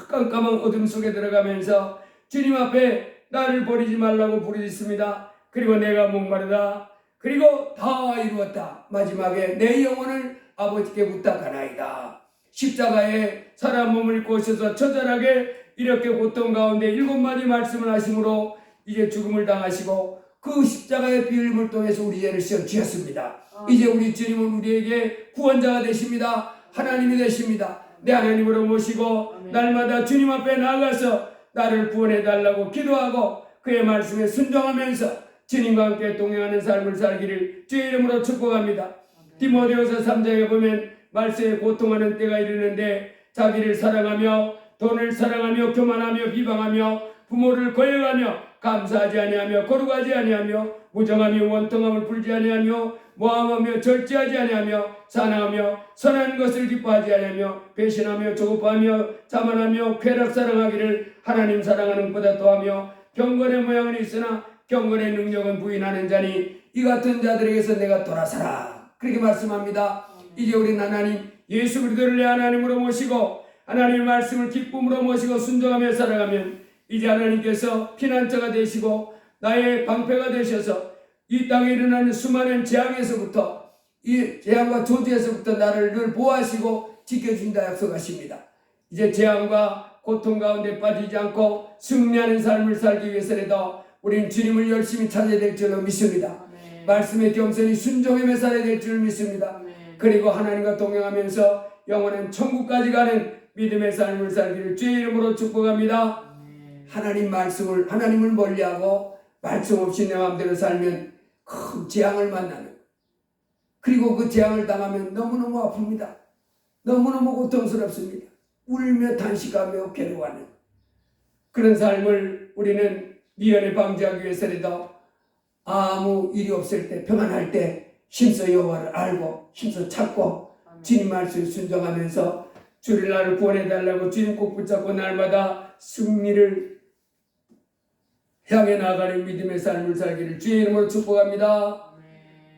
깜깜한 어둠 속에 들어가면서 주님 앞에 나를 버리지 말라고 부르짖습니다. 그리고 내가 목마르다. 그리고 다 이루었다. 마지막에 내 영혼을 아버지께 부탁하나이다. 십자가에 사람 몸을 입고 오셔서 처절하게 이렇게 고통 가운데 7마디 말씀을 하심으로 이제 죽음을 당하시고 그 십자가의 피 흘림을 통해서 우리 죄를 씌워 주셨습니다. 이제 우리 주님은 우리에게 구원자가 되십니다. 하나님이 되십니다. 내 하나님으로 모시고 날마다 주님 앞에 나아가서 나를 구원해 달라고 기도하고 그의 말씀에 순종하면서 주님과 함께 동행하는 삶을 살기를 주의 이름으로 축복합니다. 디모데후서 3장에 보면 말세에 고통하는 때가 이르는데 자기를 사랑하며 돈을 사랑하며 교만하며 비방하며 부모를 거역하며 감사하지 아니하며 거룩하지 아니하며 무정하며 원통함을 풀지 아니하며 모함하며 절제하지 아니하며 사랑하며 선한 것을 기뻐하지 아니하며 배신하며 조급하며 자만하며 쾌락 사랑하기를 하나님 사랑하는 것보다 더하며 경건의 모양은 있으나 경건의 능력은 부인하는 자니 이 같은 자들에게서 내가 돌아서라. 그렇게 말씀합니다. 이제 우리는 하나님 예수 그리스도를 내 하나님으로 모시고 하나님의 말씀을 기쁨으로 모시고 순종하며 살아가면 이제 하나님께서 피난처가 되시고 나의 방패가 되셔서 이 땅에 일어나는 수많은 재앙에서부터 이 재앙과 저주에서부터 나를 늘 보호하시고 지켜준다 약속하십니다. 이제 재앙과 고통 가운데 빠지지 않고 승리하는 삶을 살기 위해서라도 우리는 주님을 열심히 찾아야 될 줄로 믿습니다. 아멘. 말씀에 겸손히 순종하며 살아야 될 줄 믿습니다. 아멘. 그리고 하나님과 동행하면서 영원한 천국까지 가는 믿음의 삶을 살기를 주의 이름으로 축복합니다. 아멘. 하나님을 멀리하고 말씀 없이 내 마음대로 살면 큰 재앙을 만나는, 그리고 그 재앙을 당하면 너무너무 아픕니다. 너무너무 고통스럽습니다. 울며 탄식하며 괴로워하는 그런 삶을 우리는 미연에 방지하기 위해서라도 아무 일이 없을 때, 평안할 때 힘써 여호와를 알고 힘써 찾고 주님 말씀에 순종하면서 주를 나를 구원해달라고 주님 꼭 붙잡고 날마다 승리를 향해 나아가는 믿음의 삶을 살기를 주의 이름으로 축복합니다.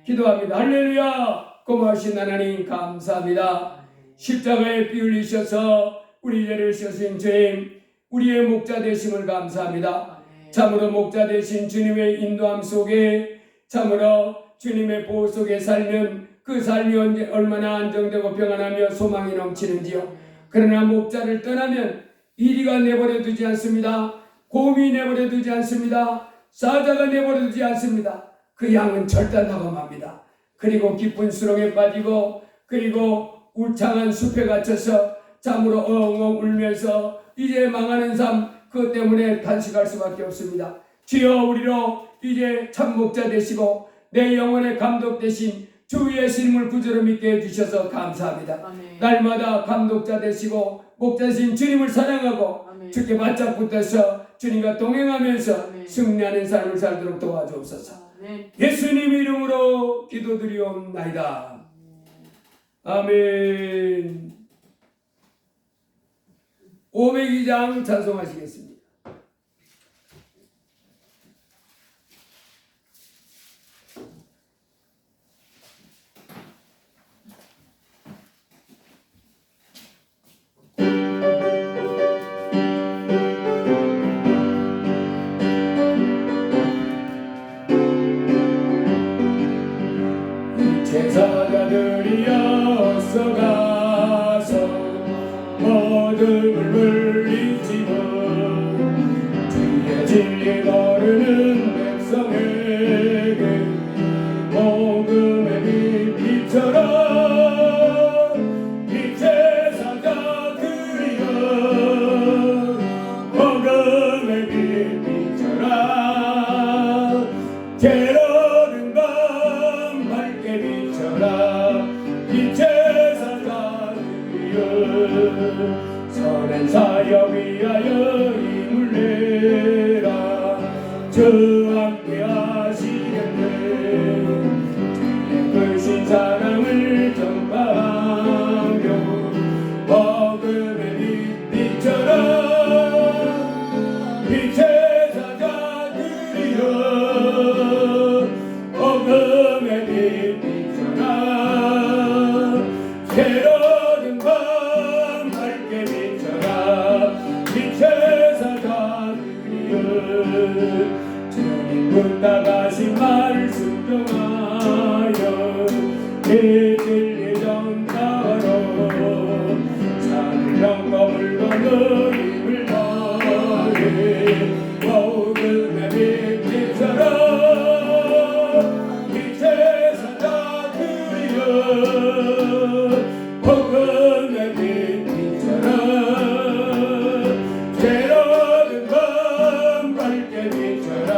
기도합니다. 할렐루야. 고마우신 하나님 감사합니다. 십자가에 피 흘리셔서 우리 죄를 씻으신 주님, 우리의 목자 되심을 감사합니다. 참으로 목자 되신 주님의 인도함 속에, 참으로 주님의 보호 속에 살면 그 삶이 얼마나 안정되고 평안하며 소망이 넘치는지요. 그러나 목자를 떠나면 이리가 내버려 두지 않습니다. 곰이 내버려 두지 않습니다. 사자가 내버려 두지 않습니다. 그 양은 절단하고 맙니다. 그리고 깊은 수렁에 빠지고 그리고 울창한 숲에 갇혀서 참으로 엉엉 울면서 이제 망하는 삶, 그것 때문에 단식할 수밖에 없습니다. 주여, 우리로 이제 참목자 되시고 내 영혼의 감독 되신 주 예수님을 구주로 믿게 해주셔서 감사합니다. 아멘. 날마다 감독자 되시고 목자신 주님을 사랑하고 아멘. 주께 바짝 붙어서 주님과 동행하면서 아멘. 승리하는 삶을 살도록 도와주옵소서. 아멘. 예수님 이름으로 기도드리옵나이다. 아멘. 502장 찬송하시겠습니다. 제사장들이여 어서 가서 어둠을 물리치고 주의 진리 모르는 백성에게 복음의 빛 비춰라. 이 제사장들이여 복음의 빛 비춰라. 괴로운 밤 밝게 비춰라. 이 제사장들이여 선한 사역 위하여 힘을 내라. 말을 순종하여 내 진리정 따로 산을 넘고 물 건너 힘을 다해 복음의 빛처럼 이 세상 다 드리려 복음의 빛처럼 새로운 밤 밝게 비춰라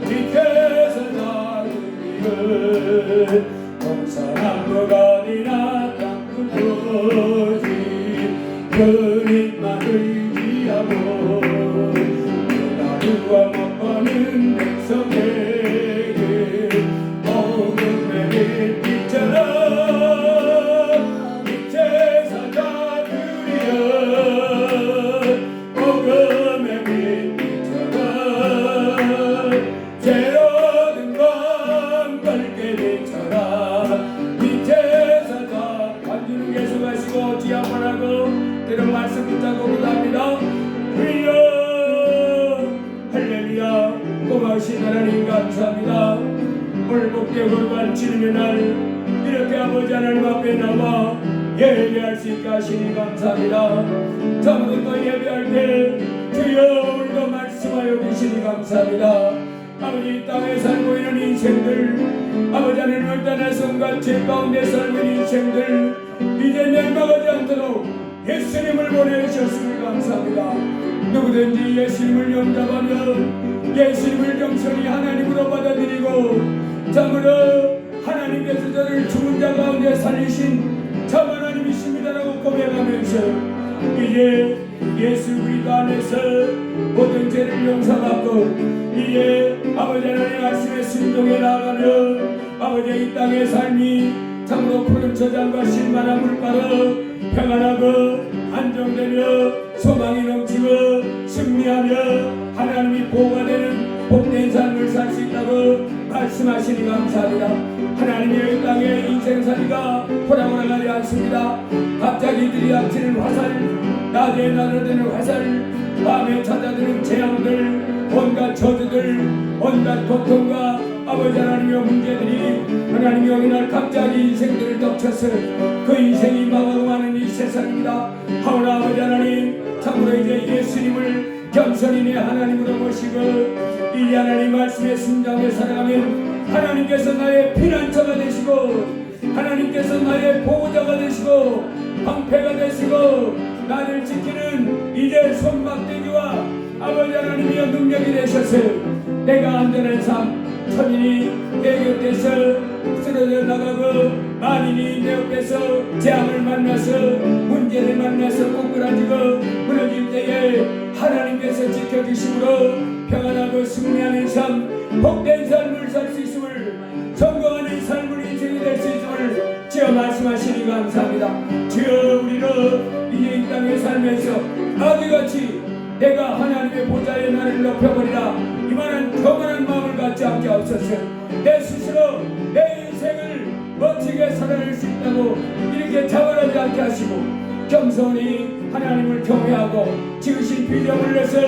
빛에서 다 드리려 동서남북 어디나 땅끝 그림만 의지하고 하루와 못 버는 백성에게 복음의 빛처럼 빛에서 다 드리려 복음의 빛처럼 새로운 밤 밝게 비춰라 빛에서 다 간주는 계속하시고 뒤 한번 하고 때론 말씀 붙잡고 기도합니다. 주여 할렐루야 고마우신 하나님 감사합니다. 오늘 복되 골반 치르는 날 이렇게 아버지 하나님 앞에 나와 예배할 수 있게 하시니 감사합니다. 참으로 또 예배할 때 주여 오늘도 말씀하여 주시니 감사합니다. 아버지 이 땅에 살고 있는 인생들 아버지 하나님을 떠나 성과 죄 가운데 살고 있는 인생들 이제 멸망하지 않도록 예수님을 보내주셨음을 감사합니다. 누구든지 예수님을 영접하면 예수님을 겸손히 하나님으로 받아들이고 참으로 하나님께서 저를 죽은 자 가운데 살리신 참 하나님이십니다라고 고백하면서 이제 예수 그리스도 안에서 모든 죄를 용서받고 이제 아버지 하나님 말씀에 순종해 나아가며 아버지 이 땅의 삶이 참으로 푸른 저장과 신만한 물가로 평안하고 안정되며 소망이 넘치고 승리하며 하나님이 보호가 되는 복된 삶을 살 수 있다고 말씀하시니 감사합니다. 하나님의 이 땅의 인생살이가 호락호락하지 않습니다. 갑자기 들이닥치는 화살 낮에 날아드는 화살 밤에 찾아드는 재앙들 온갖 저주들 온갖 고통과 아버지 하나님의 문제들이 하나님이 어느 날 갑자기 인생들을 덮쳐서 그 인생이 망하고 마는 이 세상입니다. 하오나 아버지 하나님 참으로 이제 예수님을 겸손히 내 하나님으로 모시고 이 하나님 말씀에 순종해 살아가면 하나님께서 나의 피난처가 되시고 하나님께서 나의 보호자가 되시고 방패가 되시고 나를 지키는 이제 손막대기와 아버지 하나님의 능력이 되셔서 내가 안전한 삶 천인이 내 곁에서 쓰러져 나가고 만인이 내 옆에서 재앙을 만나서 문제를 만나서 꼬꾸라지고 무너질 때에 하나님께서 지켜주심으로 평안하고 승리하는 삶 복된 삶을 살 수 있음을 성공하는 삶을 인생이 될 수 있음을 주여 말씀하시니 감사합니다. 주여 우리는 이제 이 땅에 살면서 아기같이 내가 하나님의 보좌에 나를 높여버리라 이만한 거만한 마음을 갖지 않게 하옵소서. 내 스스로 내 인생을 멋지게 살아낼 수 있다고 이렇게 자만하지 않게 하시고 겸손히 하나님을 경외하고 지으신 비전을 내서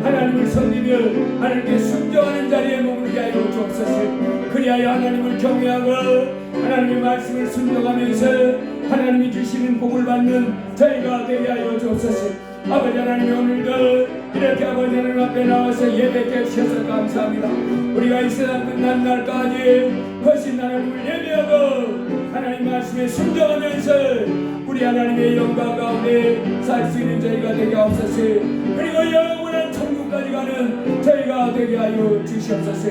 하나님을 섬기며 하나님께 순종하는 자리에 머무르게 하여 주옵소서. 그리하여 하나님을 경외하고 하나님의 말씀을 순종하면서 하나님이 주시는 복을 받는 저희가 되게 하여 주옵소서. 아버지 하나님 오늘도 이렇게 아버지 하나님 앞에 나와서 예배해 주셔서 감사합니다. 우리가 이 세상 끝난 날까지 거신 하나님을 예배하고 하나님 말씀에 순종하면서 우리 하나님의 영광 가운데 살 수 있는 저희가 되게 하옵소서. 그리고 영원한 천국까지 가는 저희가 되게 하여 주시옵소서.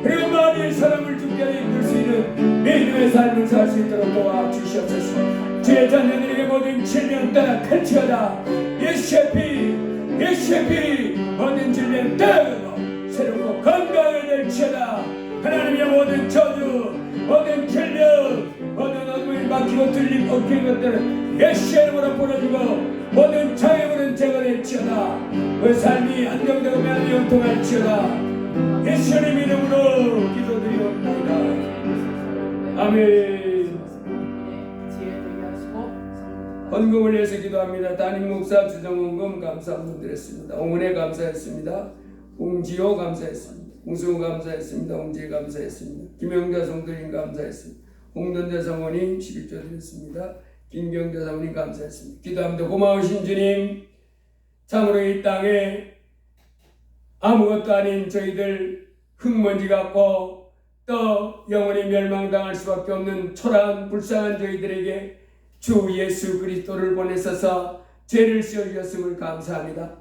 그리고 많은 사람을 죽게 이끌 수 있는 믿음의 삶을 살 수 있도록 도와주시옵소서. 주의 자녀들에게 모든 질병 떠나 칼치하다. 예수의 피 모든 질병 떠나고 새롭고 건강을 될지어다. 하나님의 모든 저주 모든 질병 모든 어둠을 막히고 들림 엉킨 것들은 예수의 이름으로 풀어주고 모든 장애물은 제거될지어다. 그 삶이 안정되고 매일 영통할지어다. 예수의 이름으로 기도드리옵나이다. 아멘. 헌금을 위해서 기도합니다. 담임 목사 주정헌금 감사 한번 드렸습니다. 옹은혜 감사했습니다. 웅지호 감사했습니다. 홍승우 감사했습니다. 홍재 감사했습니다. 김영자 성도님 감사했습니다. 홍돈자 사모님 11조 드렸습니다. 김경자 사모님 감사했습니다. 기도합니다. 고마우신 주님, 참으로 이 땅에 아무것도 아닌 저희들 흙먼지 같고 또 영원히 멸망당할 수밖에 없는 초라한 불쌍한 저희들에게 주 예수 그리스도를 보내셔서 죄를 씌워주셨음을 감사합니다.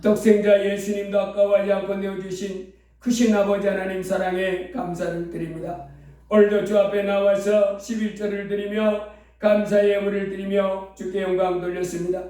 독생자 예수님도 아까워하지 않고 내어주신 크신 아버지 하나님 사랑에 감사를 드립니다. 오늘도 주 앞에 나와서 11절을 드리며 감사의 예물을 드리며 주께 영광 돌렸습니다.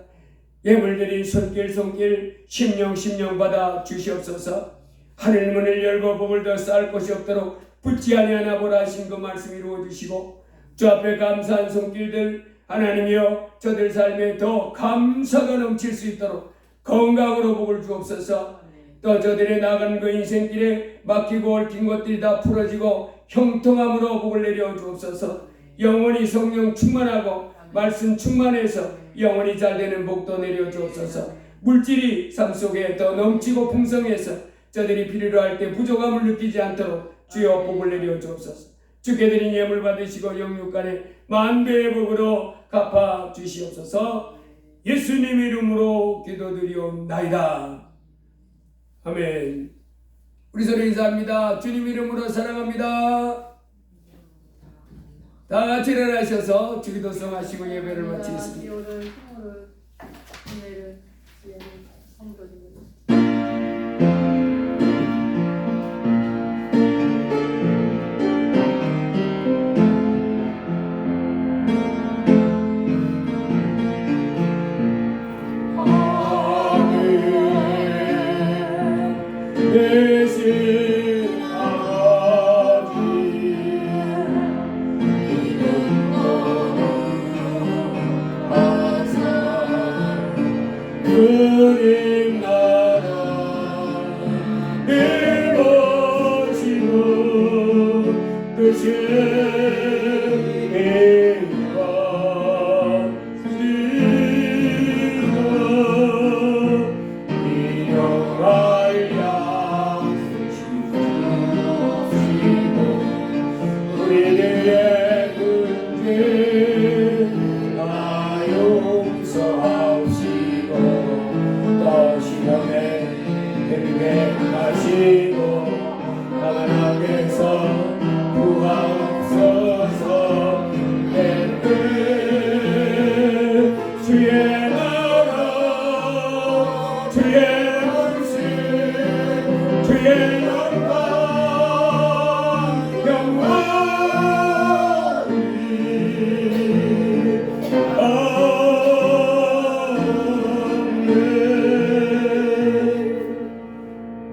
예물들이 손길 심령 받아 주시옵소서. 하늘 문을 열고 복을 더 쌓을 곳이 없도록 붙지 아니하나 보라 하신 그 말씀 이루어 주시고 주 앞에 감사한 손길들 하나님이여 저들 삶에 더 감사가 넘칠 수 있도록 건강으로 복을 주옵소서. 또 저들의 나간 그 인생길에 막히고 얽힌 것들이 다 풀어지고 형통함으로 복을 내려 주옵소서. 영원히 성령 충만하고 말씀 충만해서 영원히 잘되는 복도 내려 주옵소서. 물질이 삶 속에 더 넘치고 풍성해서 저들이 필요로 할 때 부족함을 느끼지 않도록 주여 복을 내려 주옵소서. 주께 드린 예물 받으시고 영육간에 만배의 복으로 갚아 주시옵소서. 예수님 이름으로 기도드리옵나이다. 아멘. 우리 서로 인사합니다. 주님 이름으로 사랑합니다. 다 같이 일어나셔서 주기도성 하시고 예배를 마치겠습니다. 대신 아버지 그림 나라 늘 모시고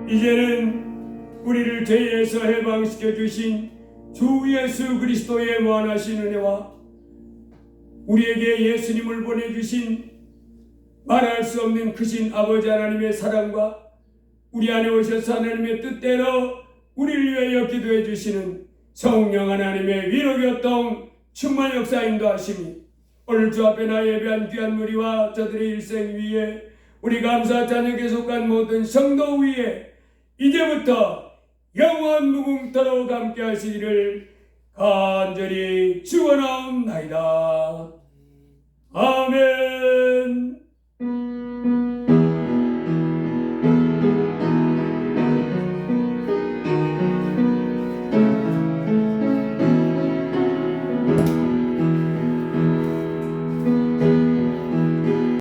이제는 우리를 죄에서 해방시켜 주신 주 예수 그리스도의 무한하신 은혜와 우리에게 예수님을 보내주신 말할 수 없는 크신 아버지 하나님의 사랑과 우리 안에 오셔서 하나님의 뜻대로 우리를 위하여 기도해 주시는 성령 하나님의 위로교통 충만 역사 인도하심이 오늘 주 앞에 나 예배한 귀한 무리와 저들의 일생 위에 우리 감사 찬양에 속한 모든 성도 위에 이제부터 영원 무궁토록 함께 하시기를 간절히 축원하옵나이다. 아멘.